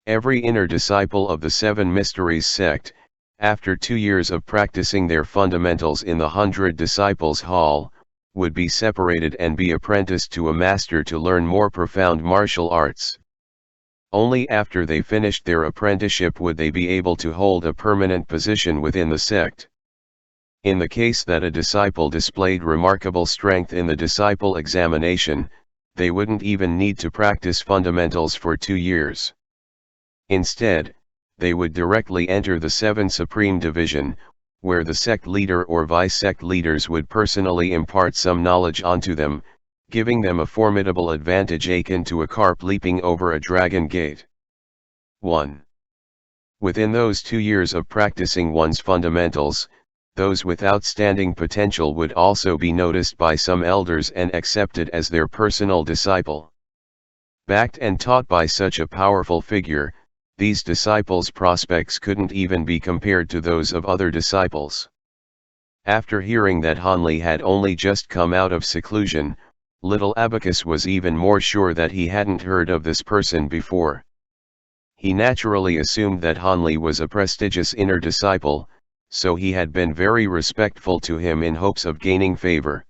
Every inner disciple of the Seven Mysteries sect, after 2 years of practicing their fundamentals in the 100 Disciples Hall, would be separated and be apprenticed to a master to learn more profound martial arts. Only after they finished their apprenticeship would they be able to hold a permanent position within the sect. In the case that a disciple displayed remarkable strength in the disciple examination, they wouldn't even need to practice fundamentals for 2 years. Instead, they would directly enter the 7 Supreme Division, where the sect leader or vice-sect leaders would personally impart some knowledge onto them, giving them a formidable advantage akin to a carp leaping over a dragon gate. 1. Within those 2 years of practicing one's fundamentals, those with outstanding potential would also be noticed by some elders and accepted as their personal disciple. Backed and taught by such a powerful figure, these disciples' prospects couldn't even be compared to those of other disciples. After hearing that Hanli had only just come out of seclusion, little Abacus was even more sure that he hadn't heard of this person before. He naturally assumed that Hanli was a prestigious inner disciple, so he had been very respectful to him in hopes of gaining favor.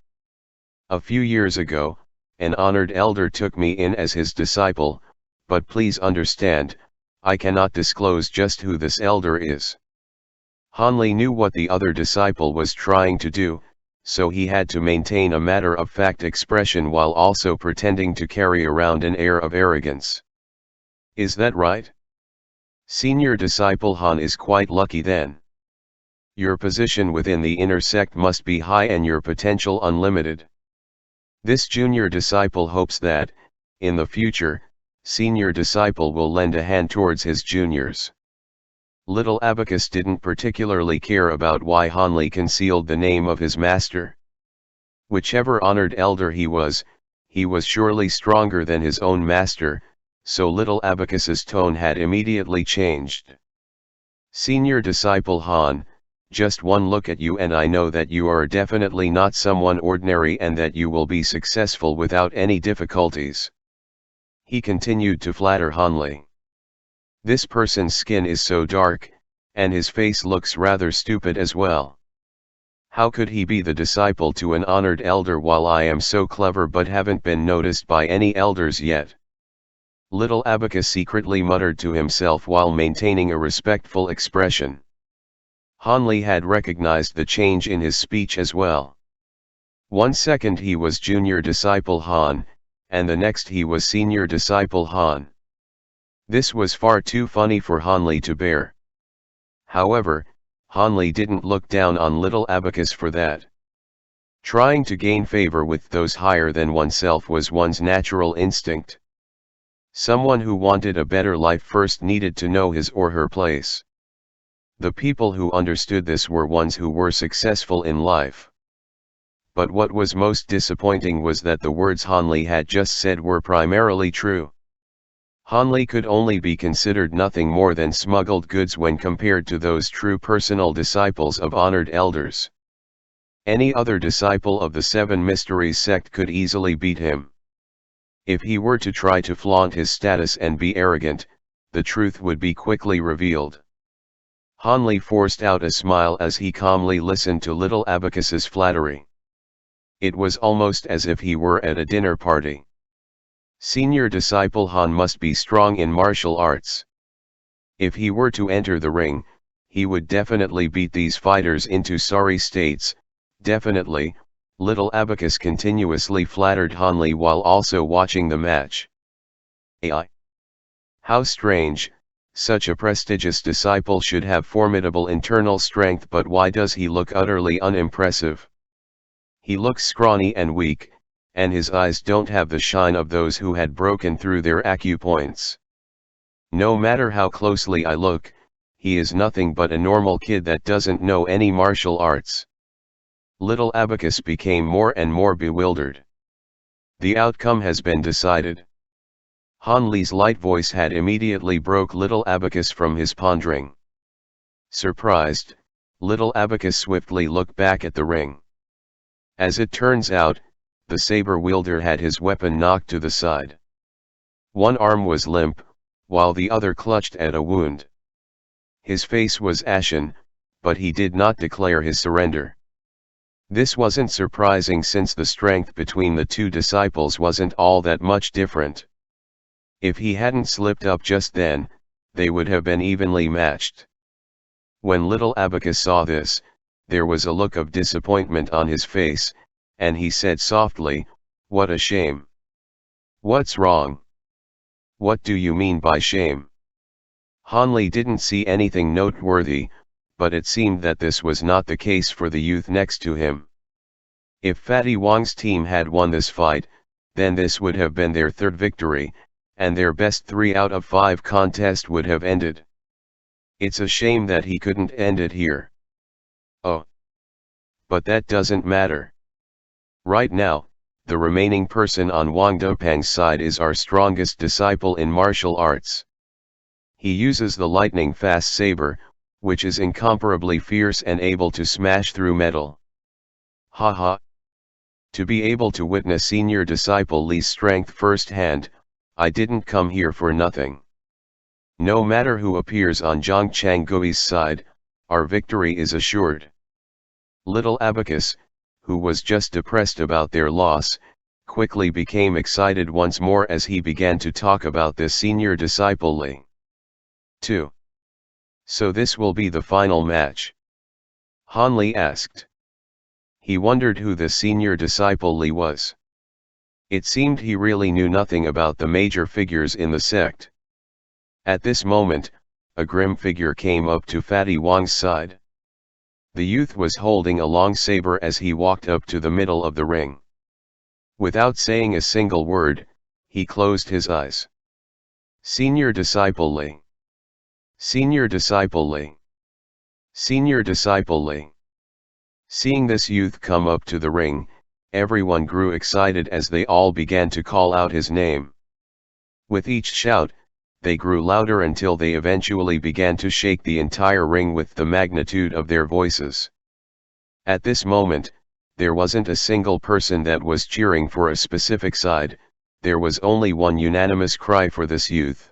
A few years ago, an honored elder took me in as his disciple, but please understand, I cannot disclose just who this elder is. Hanli knew what the other disciple was trying to do, so he had to maintain a matter-of-fact expression while also pretending to carry around an air of arrogance. Is that right? Senior Disciple Han is quite lucky then. Your position within the inner sect must be high and your potential unlimited. This junior disciple hopes that, in the future, senior disciple will lend a hand towards his juniors. Little Abacus didn't particularly care about why Hanli concealed the name of his master. Whichever honored elder he was surely stronger than his own master, so little Abacus's tone had immediately changed. Senior disciple Han, just one look at you and I know that you are definitely not someone ordinary and that you will be successful without any difficulties. He continued to flatter Hanli. This person's skin is so dark, and his face looks rather stupid as well. How could he be the disciple to an honored elder while I am so clever but haven't been noticed by any elders yet? Little Abacus secretly muttered to himself while maintaining a respectful expression. Hanli had recognized the change in his speech as well. 1 second he was junior disciple Han, and the next he was senior disciple Han. This was far too funny for Hanli to bear. However, Hanli didn't look down on little Abacus for that. Trying to gain favor with those higher than oneself was one's natural instinct. Someone who wanted a better life first needed to know his or her place. The people who understood this were ones who were successful in life. But what was most disappointing was that the words Hanli had just said were primarily true. Hanli could only be considered nothing more than smuggled goods when compared to those true personal disciples of honored elders. Any other disciple of the Seven Mysteries sect could easily beat him. If he were to try to flaunt his status and be arrogant, the truth would be quickly revealed. Hanli forced out a smile as he calmly listened to little Abacus's flattery. It was almost as if he were at a dinner party. Senior disciple Han must be strong in martial arts. If he were to enter the ring, he would definitely beat these fighters into sorry states. Definitely, little Abacus continuously flattered Hanli while also watching the match. AI. How strange, such a prestigious disciple should have formidable internal strength, but why does he look utterly unimpressive? He looks scrawny and weak, and his eyes don't have the shine of those who had broken through their acupoints. No matter how closely I look, he is nothing but a normal kid that doesn't know any martial arts. Little Abacus became more and more bewildered. The outcome has been decided. Hanli's light voice had immediately broke little Abacus from his pondering. Surprised, little Abacus swiftly looked back at the ring. As it turns out, the saber wielder had his weapon knocked to the side. One arm was limp, while the other clutched at a wound. His face was ashen, but he did not declare his surrender. This wasn't surprising since the strength between the two disciples wasn't all that much different. If he hadn't slipped up just then, they would have been evenly matched. When little Abacus saw this, there was a look of disappointment on his face, and he said softly, "What a shame." "What's wrong? What do you mean by shame?" Hanli didn't see anything noteworthy, but it seemed that this was not the case for the youth next to him. If Fatty Wang's team had won this fight, then this would have been their third victory, and their best 3 out of 5 contest would have ended. It's a shame that he couldn't end it here. Oh. But that doesn't matter. Right now, the remaining person on Wang Dopang's side is our strongest disciple in martial arts. He uses the lightning-fast saber, which is incomparably fierce and able to smash through metal. Haha. To be able to witness senior disciple Li's strength firsthand, I didn't come here for nothing. No matter who appears on Zhang Changgui's side, our victory is assured. Little Abacus, who was just depressed about their loss, quickly became excited once more as he began to talk about this senior disciple Li. 2. So this will be the final match? Hanli asked. He wondered who the senior disciple Li was. It seemed he really knew nothing about the major figures in the sect. At this moment, a grim figure came up to Fatty Wang's side. The youth was holding a long saber as he walked up to the middle of the ring. Without saying a single word, he closed his eyes. Senior Disciple Li. Senior Disciple Li. Senior Disciple Li. Seeing this youth come up to the ring, everyone grew excited as they all began to call out his name. With each shout, they grew louder until they eventually began to shake the entire ring with the magnitude of their voices. At this moment, there wasn't a single person that was cheering for a specific side, there was only one unanimous cry for this youth.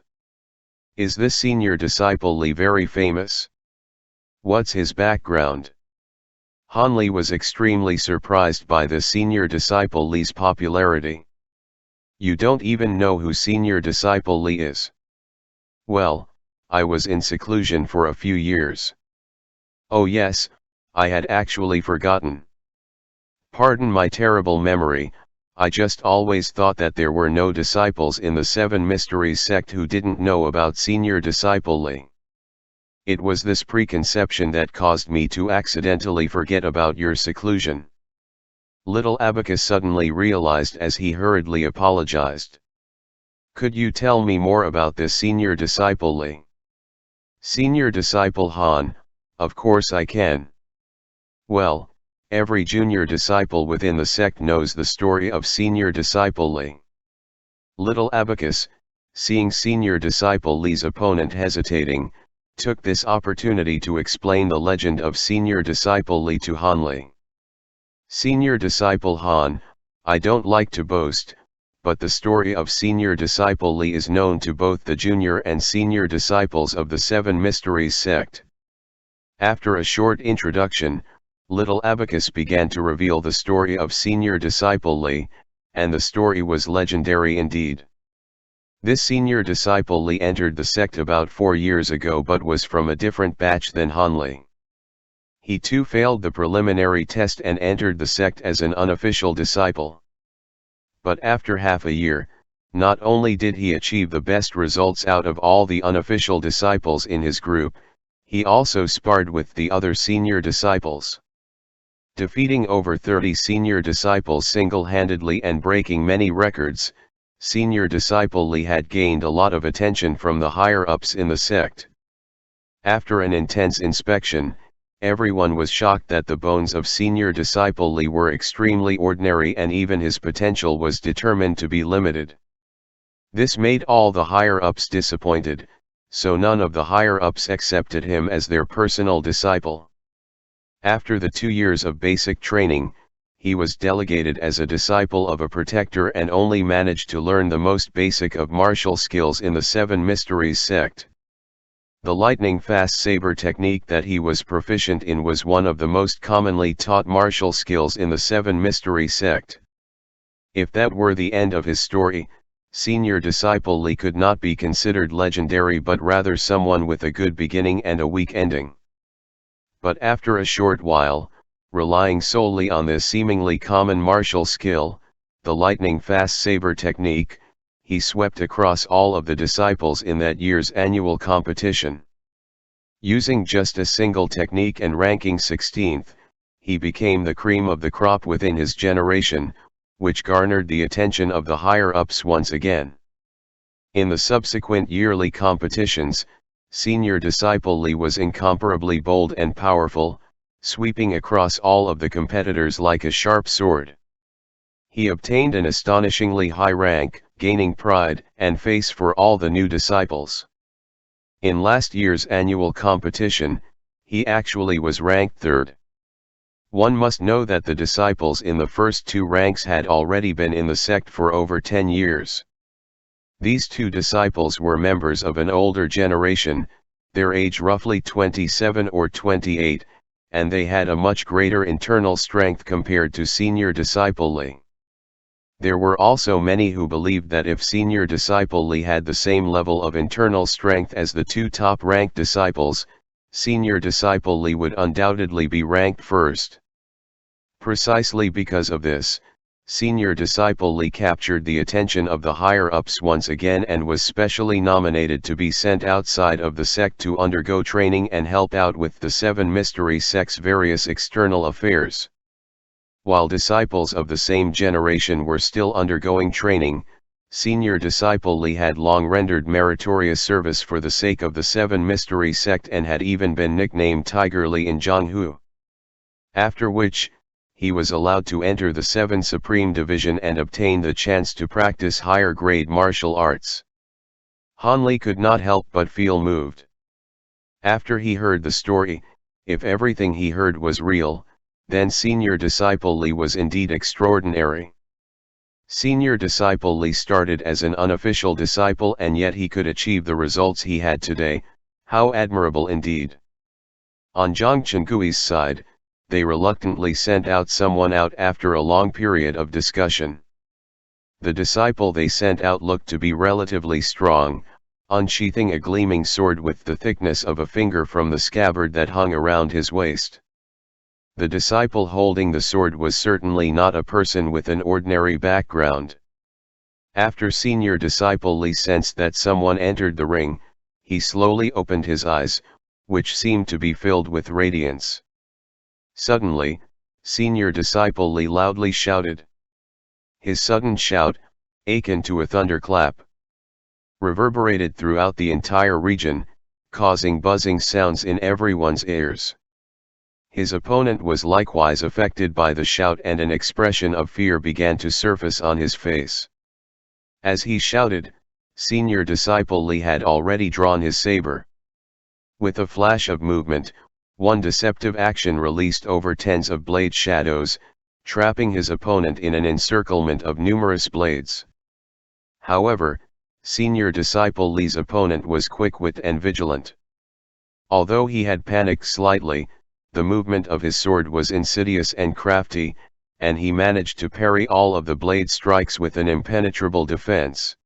Is this senior disciple Li very famous? What's his background? Han Li was extremely surprised by the senior disciple Li's popularity. You don't even know who senior disciple Li is. Well, I was in seclusion for a few years. Oh yes, I had actually forgotten. Pardon my terrible memory, I just always thought that there were no disciples in the Seven Mysteries sect who didn't know about senior disciple Li. It was this preconception that caused me to accidentally forget about your seclusion. Little Abacus suddenly realized as he hurriedly apologized. Could you tell me more about this senior disciple Li? Senior disciple Han, of course I can. Well, every junior disciple within the sect knows the story of senior disciple Li. Little Abacus, seeing senior disciple Li's opponent hesitating, took this opportunity to explain the legend of senior disciple Li to Han Li. Senior disciple Han, I don't like to boast, but the story of senior disciple Li is known to both the junior and senior disciples of the Seven Mysteries sect. After a short introduction, Little Abacus began to reveal the story of senior disciple Li, and the story was legendary indeed. This senior disciple Li entered the sect about 4 years ago but was from a different batch than Han Li. He too failed the preliminary test and entered the sect as an unofficial disciple. But after half a year, not only did he achieve the best results out of all the unofficial disciples in his group, he also sparred with the other senior disciples. Defeating over 30 senior disciples single-handedly and breaking many records, senior disciple Li had gained a lot of attention from the higher-ups in the sect. After an intense inspection, everyone was shocked that the bones of senior disciple Li were extremely ordinary and even his potential was determined to be limited. This made all the higher-ups disappointed, so none of the higher-ups accepted him as their personal disciple. After the 2 years of basic training, he was delegated as a disciple of a protector and only managed to learn the most basic of martial skills in the Seven Mysteries sect. The lightning-fast saber technique that he was proficient in was one of the most commonly taught martial skills in the Seven Mysteries sect. If that were the end of his story, senior disciple Li could not be considered legendary but rather someone with a good beginning and a weak ending. But after a short while, relying solely on this seemingly common martial skill, the lightning-fast saber technique, he swept across all of the disciples in that year's annual competition. Using just a single technique and ranking 16th, he became the cream of the crop within his generation, which garnered the attention of the higher-ups once again. In the subsequent yearly competitions, senior disciple Li was incomparably bold and powerful, sweeping across all of the competitors like a sharp sword. He obtained an astonishingly high rank, gaining pride and face for all the new disciples. In last year's annual competition, he actually was ranked 3rd. One must know that the disciples in the first 2 ranks had already been in the sect for over 10 years. These 2 disciples were members of an older generation, their age roughly 27 or 28, and they had a much greater internal strength compared to senior disciple Li. There were also many who believed that if senior disciple Li had the same level of internal strength as the 2 top-ranked disciples, senior disciple Li would undoubtedly be ranked 1st. Precisely because of this, Senior Disciple Li captured the attention of the higher-ups once again and was specially nominated to be sent outside of the sect to undergo training and help out with the 7 mystery sects' various external affairs. While disciples of the same generation were still undergoing training, Senior Disciple Li had long rendered meritorious service for the sake of the 7 mystery sect and had even been nicknamed Tiger Li in Jiang Hu. After which, he was allowed to enter the 7 Supreme Division and obtain the chance to practice higher grade martial arts. Han Li could not help but feel moved. After he heard the story, if everything he heard was real, then Senior Disciple Li was indeed extraordinary. Senior Disciple Li started as an unofficial disciple and yet he could achieve the results he had today. How admirable indeed. On Zhang Chengui's side, they reluctantly sent someone out after a long period of discussion. The disciple they sent out looked to be relatively strong, unsheathing a gleaming sword with the thickness of a finger from the scabbard that hung around his waist. The disciple holding the sword was certainly not a person with an ordinary background. After Senior Disciple Li sensed that someone entered the ring, he slowly opened his eyes, which seemed to be filled with radiance. Suddenly, Senior Disciple Li loudly shouted. His sudden shout, akin to a thunderclap, reverberated throughout the entire region, causing buzzing sounds in everyone's ears. His opponent was likewise affected by the shout and an expression of fear began to surface on his face. As he shouted, Senior Disciple Li had already drawn his saber. With a flash of movement, one deceptive action released over tens of blade shadows, trapping his opponent in an encirclement of numerous blades. However, Senior Disciple Li's opponent was quick-witted and vigilant. Although he had panicked slightly, the movement of his sword was insidious and crafty, and he managed to parry all of the blade strikes with an impenetrable defense.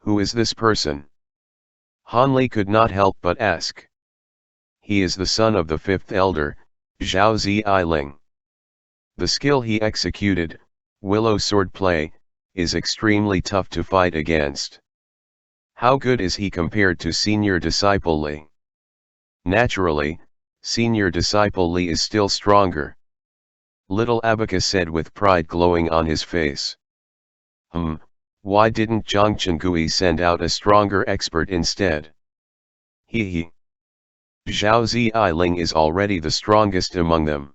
Who is this person? Han Li could not help but ask. He is the son of the 5th elder, Zhao Ziling. The skill he executed, willow swordplay, is extremely tough to fight against. How good is he compared to Senior Disciple Li? Naturally, Senior Disciple Li is still stronger. Little Abacus said with pride glowing on his face. Why didn't Zhang Chenggui send out a stronger expert instead? He. Zhao Ziling is already the strongest among them.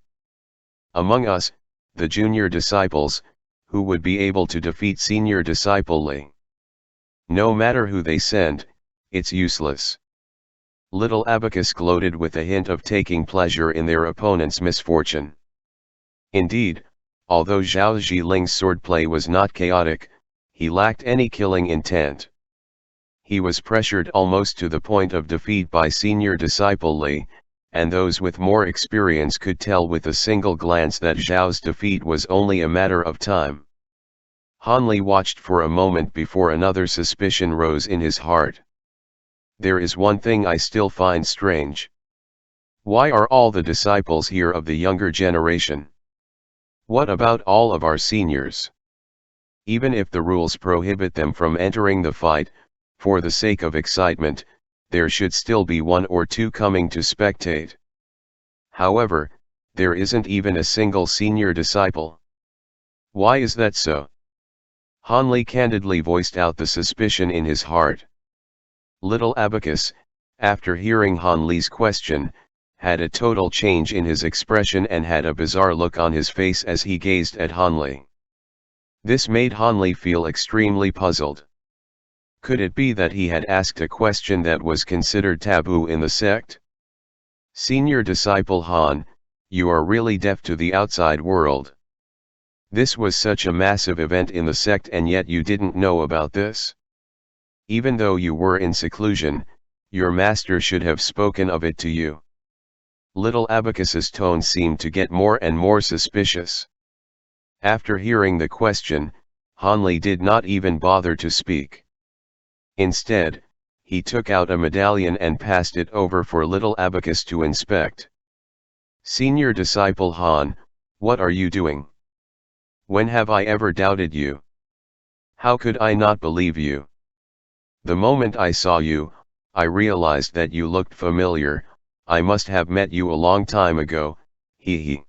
Among us, the junior disciples, who would be able to defeat Senior Disciple Li? No matter who they send, it's useless. Little Abacus gloated with a hint of taking pleasure in their opponent's misfortune. Indeed, although Zhao Ziling's swordplay was not chaotic, he lacked any killing intent. He was pressured almost to the point of defeat by Senior Disciple Li, and those with more experience could tell with a single glance that Zhao's defeat was only a matter of time. Han Li watched for a moment before another suspicion rose in his heart. There is one thing I still find strange. Why are all the disciples here of the younger generation? What about all of our seniors? Even if the rules prohibit them from entering the fight, for the sake of excitement, there should still be 1 or 2 coming to spectate. However, there isn't even a single senior disciple. Why is that so? Han Li candidly voiced out the suspicion in his heart. Little Abacus, after hearing Han Li's question, had a total change in his expression and had a bizarre look on his face as he gazed at Han Li. This made Han Li feel extremely puzzled. Could it be that he had asked a question that was considered taboo in the sect? Senior Disciple Han, you are really deaf to the outside world. This was such a massive event in the sect and yet you didn't know about this? Even though you were in seclusion, your master should have spoken of it to you. Little Abacus's tone seemed to get more and more suspicious. After hearing the question, Han Li did not even bother to speak. Instead, he took out a medallion and passed it over for Little Abacus to inspect. Senior Disciple Han, What are you doing? When have I ever doubted you? How could I not believe you? The moment I saw you, I realized that you looked familiar. I must have met you a long time ago, he.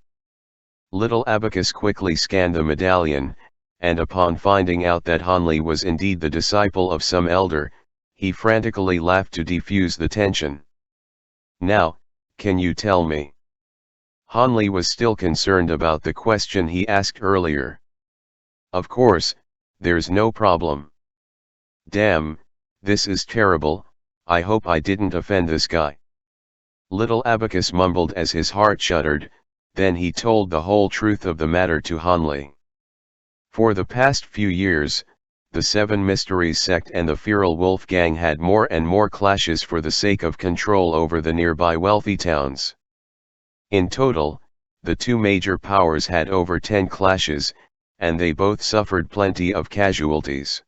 Little Abacus quickly scanned the medallion, and upon finding out that Hanli was indeed the disciple of some elder, he frantically laughed to defuse the tension. Now, can you tell me? Hanli was still concerned about the question he asked earlier. Of course, there's no problem. Damn, this is terrible, I hope I didn't offend this guy. Little Abacus mumbled as his heart shuddered, then he told the whole truth of the matter to Hanli. For the past few years, the Seven Mysteries sect and the feral wolf gang had more and more clashes for the sake of control over the nearby wealthy towns. In total, the two major powers had over 10 clashes, and they both suffered plenty of casualties.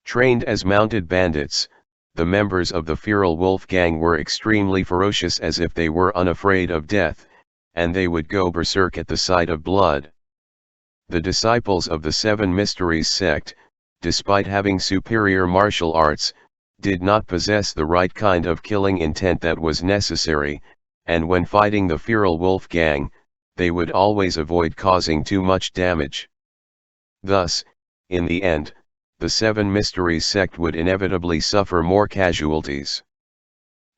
Trained as mounted bandits, the members of the feral wolf gang were extremely ferocious, as if they were unafraid of death, and they would go berserk at the sight of blood. The disciples of the Seven Mysteries sect, despite having superior martial arts, did not possess the right kind of killing intent that was necessary, and when fighting the feral wolf gang, they would always avoid causing too much damage. Thus, in the end, the Seven Mysteries sect would inevitably suffer more casualties.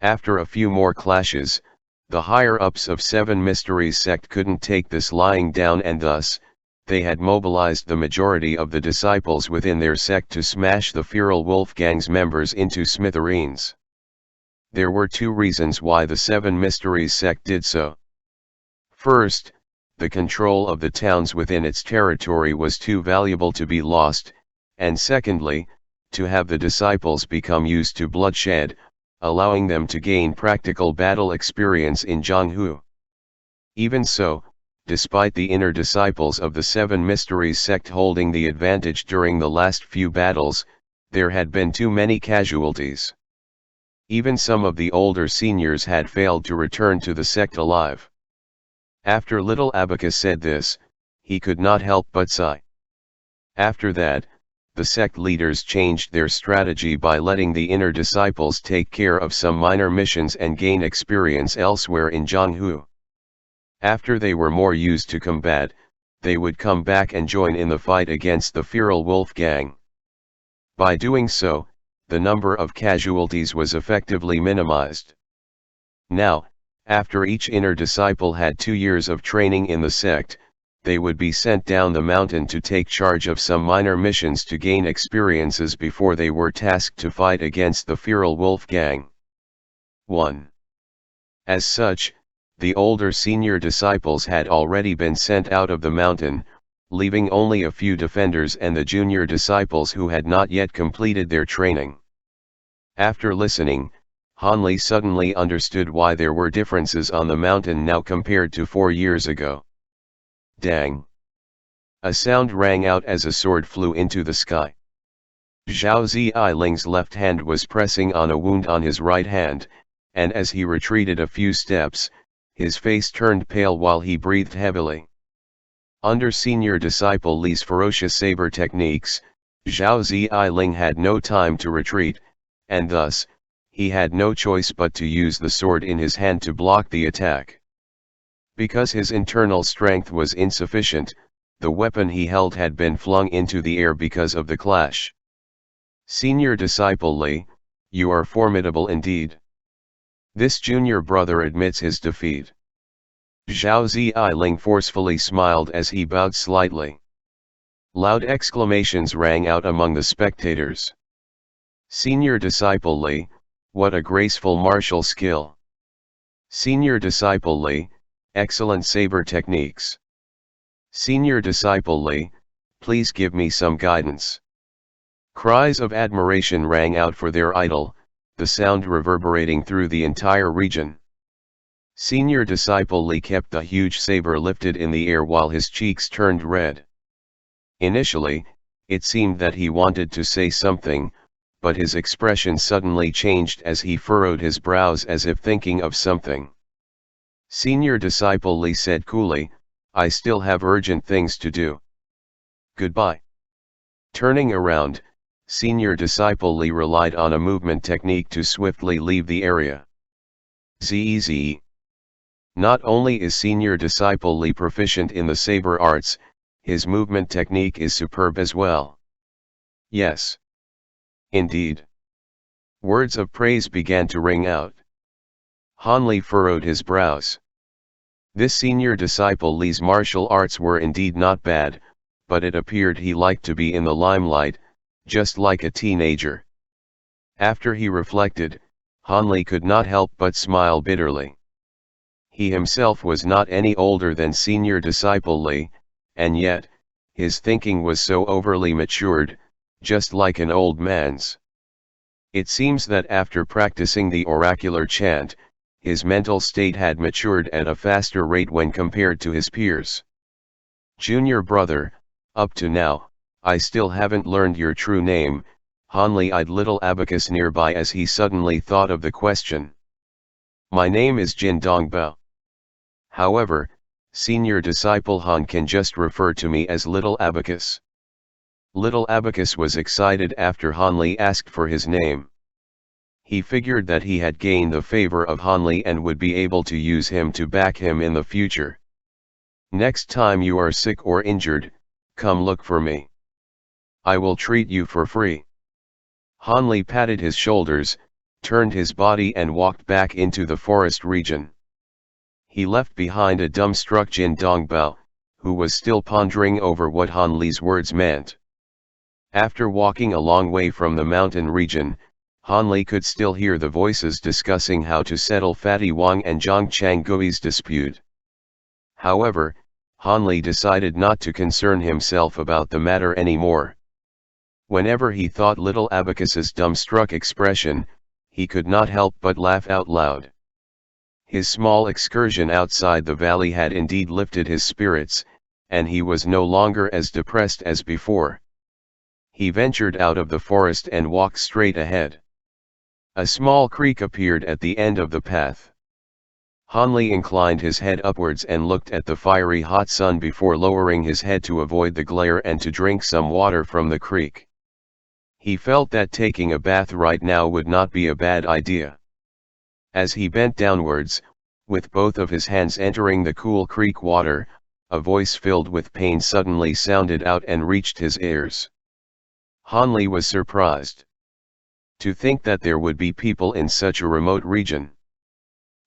After a few more clashes, the higher-ups of Seven Mysteries sect couldn't take this lying down, and thus, they had mobilized the majority of the disciples within their sect to smash the feral wolf gang's members into smithereens. There were two reasons why the Seven Mysteries sect did so. First, the control of the towns within its territory was too valuable to be lost, and secondly, to have the disciples become used to bloodshed, allowing them to gain practical battle experience in Jiang Hu. Even so, despite the inner disciples of the Seven Mysteries sect holding the advantage during the last few battles, there had been too many casualties. Even some of the older seniors had failed to return to the sect alive. After Little Abacus said this, he could not help but sigh. After that, the sect leaders changed their strategy by letting the inner disciples take care of some minor missions and gain experience elsewhere in Jiang Hu. After they were more used to combat, they would come back and join in the fight against the feral wolf gang. By doing so, the number of casualties was effectively minimized. Now, after each inner disciple had 2 years of training in the sect, they would be sent down the mountain to take charge of some minor missions to gain experiences before they were tasked to fight against the feral wolf gang. 1. As such, the older senior disciples had already been sent out of the mountain, leaving only a few defenders and the junior disciples who had not yet completed their training. After listening, Hanli suddenly understood why there were differences on the mountain now compared to 4 years ago. Dang! A sound rang out as a sword flew into the sky. Zhao Ziling's left hand was pressing on a wound on his right hand, and as he retreated a few steps, his face turned pale while he breathed heavily. Under senior disciple Li's ferocious saber techniques, Zhao Ziling had no time to retreat, and thus, he had no choice but to use the sword in his hand to block the attack. Because his internal strength was insufficient, the weapon he held had been flung into the air because of the clash. Senior disciple Li, you are formidable indeed. This junior brother admits his defeat. Zhao Ziling forcefully smiled as he bowed slightly. Loud exclamations rang out among the spectators. Senior disciple Li, what a graceful martial skill. Senior disciple Li, excellent saber techniques. Senior disciple Li, please give me some guidance. Cries of admiration rang out for their idol, the sound reverberating through the entire region. Senior disciple Li kept the huge saber lifted in the air while his cheeks turned red. Initially, it seemed that he wanted to say something, but his expression suddenly changed as he furrowed his brows as if thinking of something. Senior disciple Li said coolly, I still have urgent things to do. Goodbye. Turning around, Senior Disciple Li relied on a movement technique to swiftly leave the area. Zez. Not only is Senior Disciple Li proficient in the saber arts, his movement technique is superb as well. Yes. Indeed. Words of praise began to ring out. Han Li furrowed his brows. This Senior Disciple Li's martial arts were indeed not bad, but it appeared he liked to be in the limelight, just like a teenager. After he reflected, Han Li could not help but smile bitterly. He himself was not any older than Senior Disciple Li, and yet, his thinking was so overly matured, just like an old man's. It seems that after practicing the oracular chant, his mental state had matured at a faster rate when compared to his peers. Junior brother, up to now, I still haven't learned your true name. Han Li eyed little Abacus nearby as he suddenly thought of the question. My name is Jin Dongbao. However, Senior Disciple Han can just refer to me as Little Abacus. Little Abacus was excited after Han Li asked for his name. He figured that he had gained the favor of Han Li and would be able to use him to back him in the future. Next time you are sick or injured, come look for me. I will treat you for free. Han Li patted his shoulders, turned his body and walked back into the forest region. He left behind a dumbstruck Jin Dongbao, who was still pondering over what Han Li's words meant. After walking a long way from the mountain region, Han Li could still hear the voices discussing how to settle Fatty Wang and Zhang Changgui's dispute. However, Han Li decided not to concern himself about the matter anymore. Whenever he thought Little Abacus's dumbstruck expression, he could not help but laugh out loud. His small excursion outside the valley had indeed lifted his spirits, and he was no longer as depressed as before. He ventured out of the forest and walked straight ahead. A small creek appeared at the end of the path. Han Li inclined his head upwards and looked at the fiery hot sun before lowering his head to avoid the glare and to drink some water from the creek. He felt that taking a bath right now would not be a bad idea. As he bent downwards, with both of his hands entering the cool creek water, a voice filled with pain suddenly sounded out and reached his ears. Han Li was surprised. To think that there would be people in such a remote region.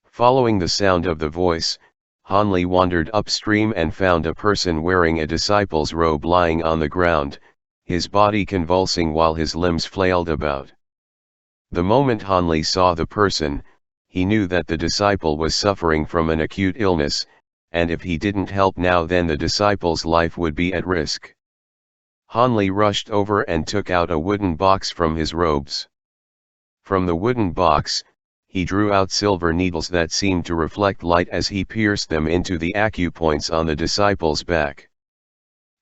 Following the sound of the voice, Han Li wandered upstream and found a person wearing a disciple's robe lying on the ground, his body convulsing while his limbs flailed about. The moment Han Li saw the person, he knew that the disciple was suffering from an acute illness, and if he didn't help now then the disciple's life would be at risk. Han Li rushed over and took out a wooden box from his robes. From the wooden box, he drew out silver needles that seemed to reflect light as he pierced them into the acupoints on the disciple's back.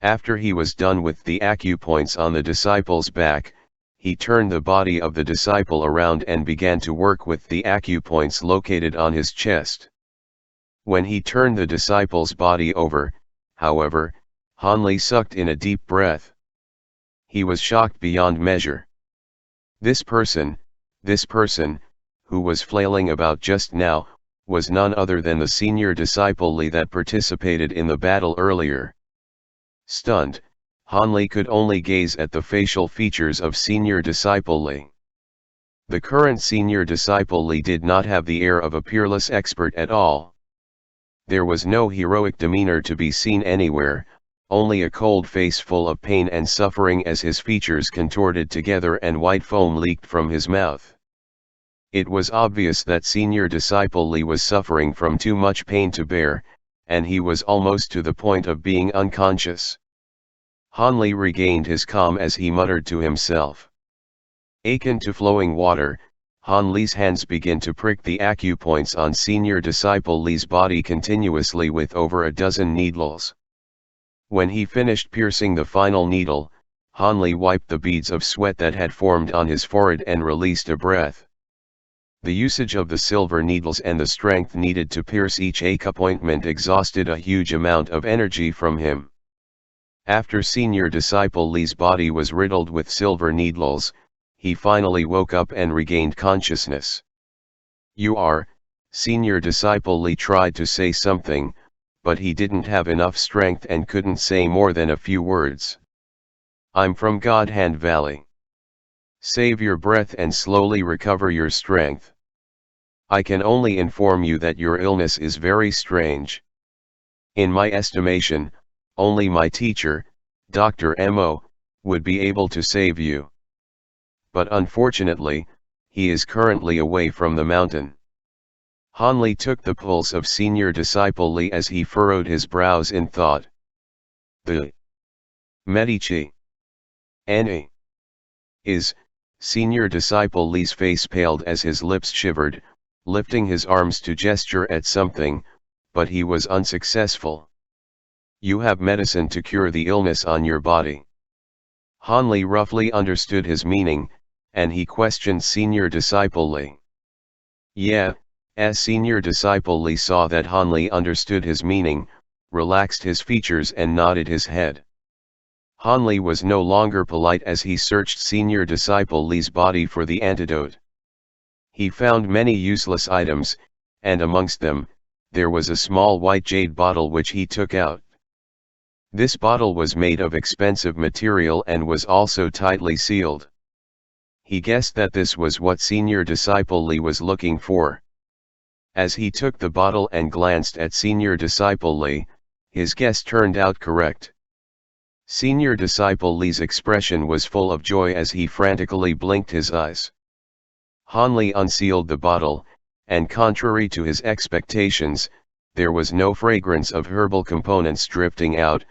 After he was done with the acupoints on the disciple's back, he turned the body of the disciple around and began to work with the acupoints located on his chest. When he turned the disciple's body over, however, Han Li sucked in a deep breath. He was shocked beyond measure. This person, who was flailing about just now, was none other than the Senior Disciple Li that participated in the battle earlier. Stunned, Han Li could only gaze at the facial features of Senior Disciple Li. The current Senior Disciple Li did not have the air of a peerless expert at all. There was no heroic demeanor to be seen anywhere, only a cold face full of pain and suffering as his features contorted together and white foam leaked from his mouth. It was obvious that Senior Disciple Li was suffering from too much pain to bear, and he was almost to the point of being unconscious. Han Li regained his calm as he muttered to himself. Akin to flowing water, Han Li's hands began to prick the acupoints on Senior Disciple Li's body continuously with over a dozen needles. When he finished piercing the final needle, Han Li wiped the beads of sweat that had formed on his forehead and released a breath. The usage of the silver needles and the strength needed to pierce each appointment exhausted a huge amount of energy from him. After Senior Disciple Li's body was riddled with silver needles, he finally woke up and regained consciousness. "You are," Senior Disciple Li tried to say something, but he didn't have enough strength and couldn't say more than a few words. "I'm from God Hand Valley. Save your breath and slowly recover your strength. I can only inform you that your illness is very strange. In my estimation, only my teacher, Dr. Mo, would be able to save you. But unfortunately, he is currently away from the mountain." Han Li took the pulse of Senior Disciple Li as he furrowed his brows in thought. "The Medici N.A. is," Senior Disciple Li's face paled as his lips shivered, lifting his arms to gesture at something, but he was unsuccessful. "You have medicine to cure the illness on your body." Han Li roughly understood his meaning, and he questioned Senior Disciple Li. "Yeah." As Senior Disciple Li saw that Han Li understood his meaning, relaxed his features and nodded his head. Han Li was no longer polite as he searched Senior Disciple Li's body for the antidote. He found many useless items, and amongst them, there was a small white jade bottle which he took out. This bottle was made of expensive material and was also tightly sealed. He guessed that this was what Senior Disciple Li was looking for. As he took the bottle and glanced at Senior Disciple Li, his guess turned out correct. Senior Disciple Li's expression was full of joy as he frantically blinked his eyes. Han Li unsealed the bottle, and contrary to his expectations, there was no fragrance of herbal components drifting out,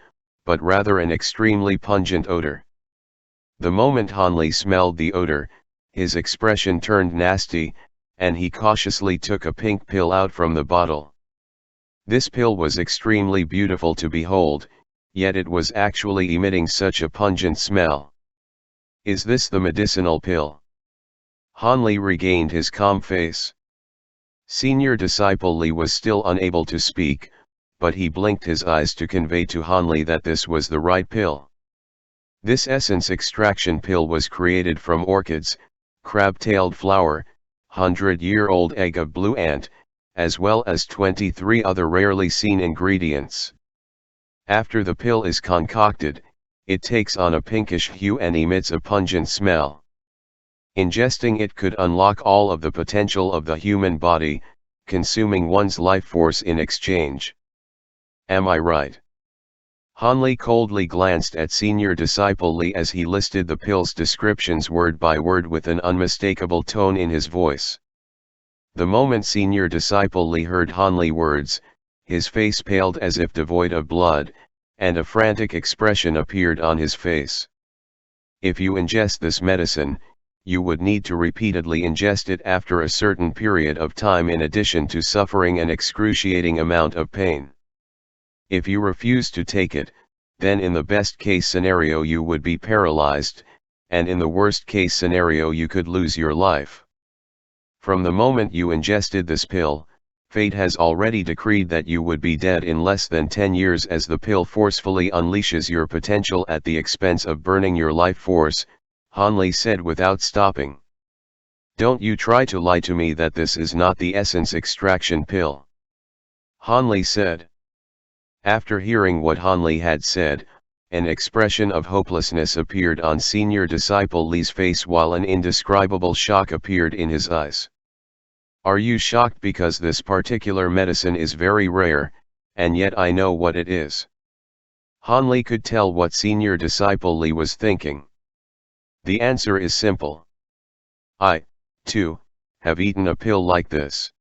but rather an extremely pungent odor. The moment Han Li smelled the odor, his expression turned nasty, and he cautiously took a pink pill out from the bottle. This pill was extremely beautiful to behold, yet it was actually emitting such a pungent smell. "Is this the medicinal pill?" Han Li regained his calm face. Senior Disciple Li was still unable to speak, but he blinked his eyes to convey to Han Li that this was the right pill. This essence extraction pill was created from orchids, crab-tailed flower, 100-year-old egg of blue ant, as well as 23 other rarely seen ingredients. After the pill is concocted, it takes on a pinkish hue and emits a pungent smell. Ingesting it could unlock all of the potential of the human body, consuming one's life force in exchange. Am I right? Han Li coldly glanced at Senior Disciple Li as he listed the pill's descriptions word by word with an unmistakable tone in his voice. The moment Senior Disciple Li heard Han Li's words, his face paled as if devoid of blood, and a frantic expression appeared on his face. "If you ingest this medicine, you would need to repeatedly ingest it after a certain period of time in addition to suffering an excruciating amount of pain. If you refuse to take it, then in the best case scenario you would be paralyzed, and in the worst case scenario you could lose your life. From the moment you ingested this pill, fate has already decreed that you would be dead in less than 10 years as the pill forcefully unleashes your potential at the expense of burning your life force," Han Li said without stopping. "Don't you try to lie to me that this is not the essence extraction pill," Han Li said. After hearing what Han Li had said, an expression of hopelessness appeared on Senior Disciple Li's face while an indescribable shock appeared in his eyes. "Are you shocked because this particular medicine is very rare, and yet I know what it is?" Han Li could tell what Senior Disciple Li was thinking. "The answer is simple. I, too, have eaten a pill like this."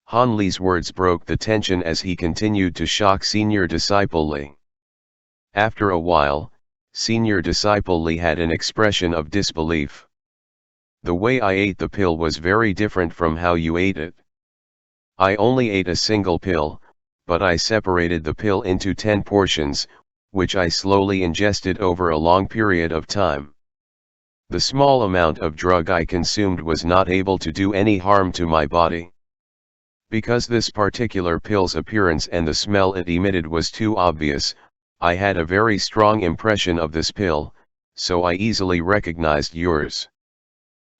Han Li's words broke the tension as he continued to shock Senior Disciple Li. After a while, Senior Disciple Li had an expression of disbelief. "The way I ate the pill was very different from how you ate it. I only ate a single pill, but I separated the pill into 10 portions, which I slowly ingested over a long period of time. The small amount of drug I consumed was not able to do any harm to my body. Because this particular pill's appearance and the smell it emitted was too obvious, I had a very strong impression of this pill, so I easily recognized yours.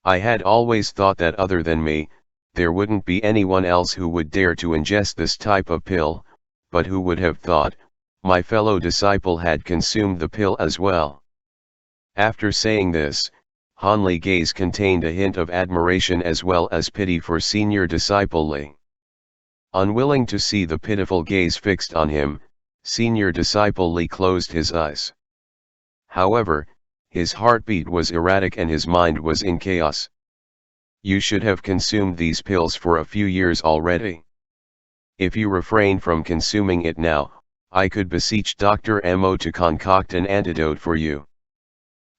I had always thought that other than me, there wouldn't be anyone else who would dare to ingest this type of pill, but who would have thought, my fellow disciple had consumed the pill as well. After saying this, Hanli's gaze contained a hint of admiration as well as pity for senior disciple Li. Unwilling to see the pitiful gaze fixed on him, senior disciple Li closed his eyes. However, his heartbeat was erratic and his mind was in chaos. You should have consumed these pills for a few years already. If you refrain from consuming it now, I could beseech Dr. Mo to concoct an antidote for you.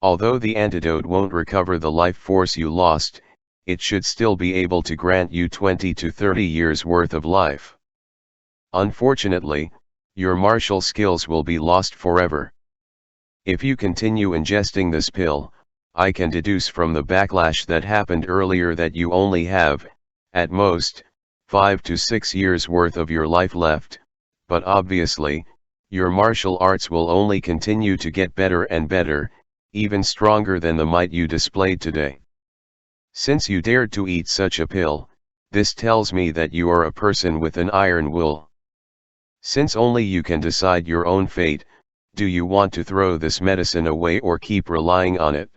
Although the antidote won't recover the life force you lost, it should still be able to grant you 20 to 30 years worth of life. Unfortunately, your martial skills will be lost forever. If you continue ingesting this pill, I can deduce from the backlash that happened earlier that you only have, at most, 5 to 6 years worth of your life left, but obviously, your martial arts will only continue to get better and better, even stronger than the might you displayed today. Since you dared to eat such a pill, this tells me that you are a person with an iron will. Since only you can decide your own fate, do you want to throw this medicine away or keep relying on it?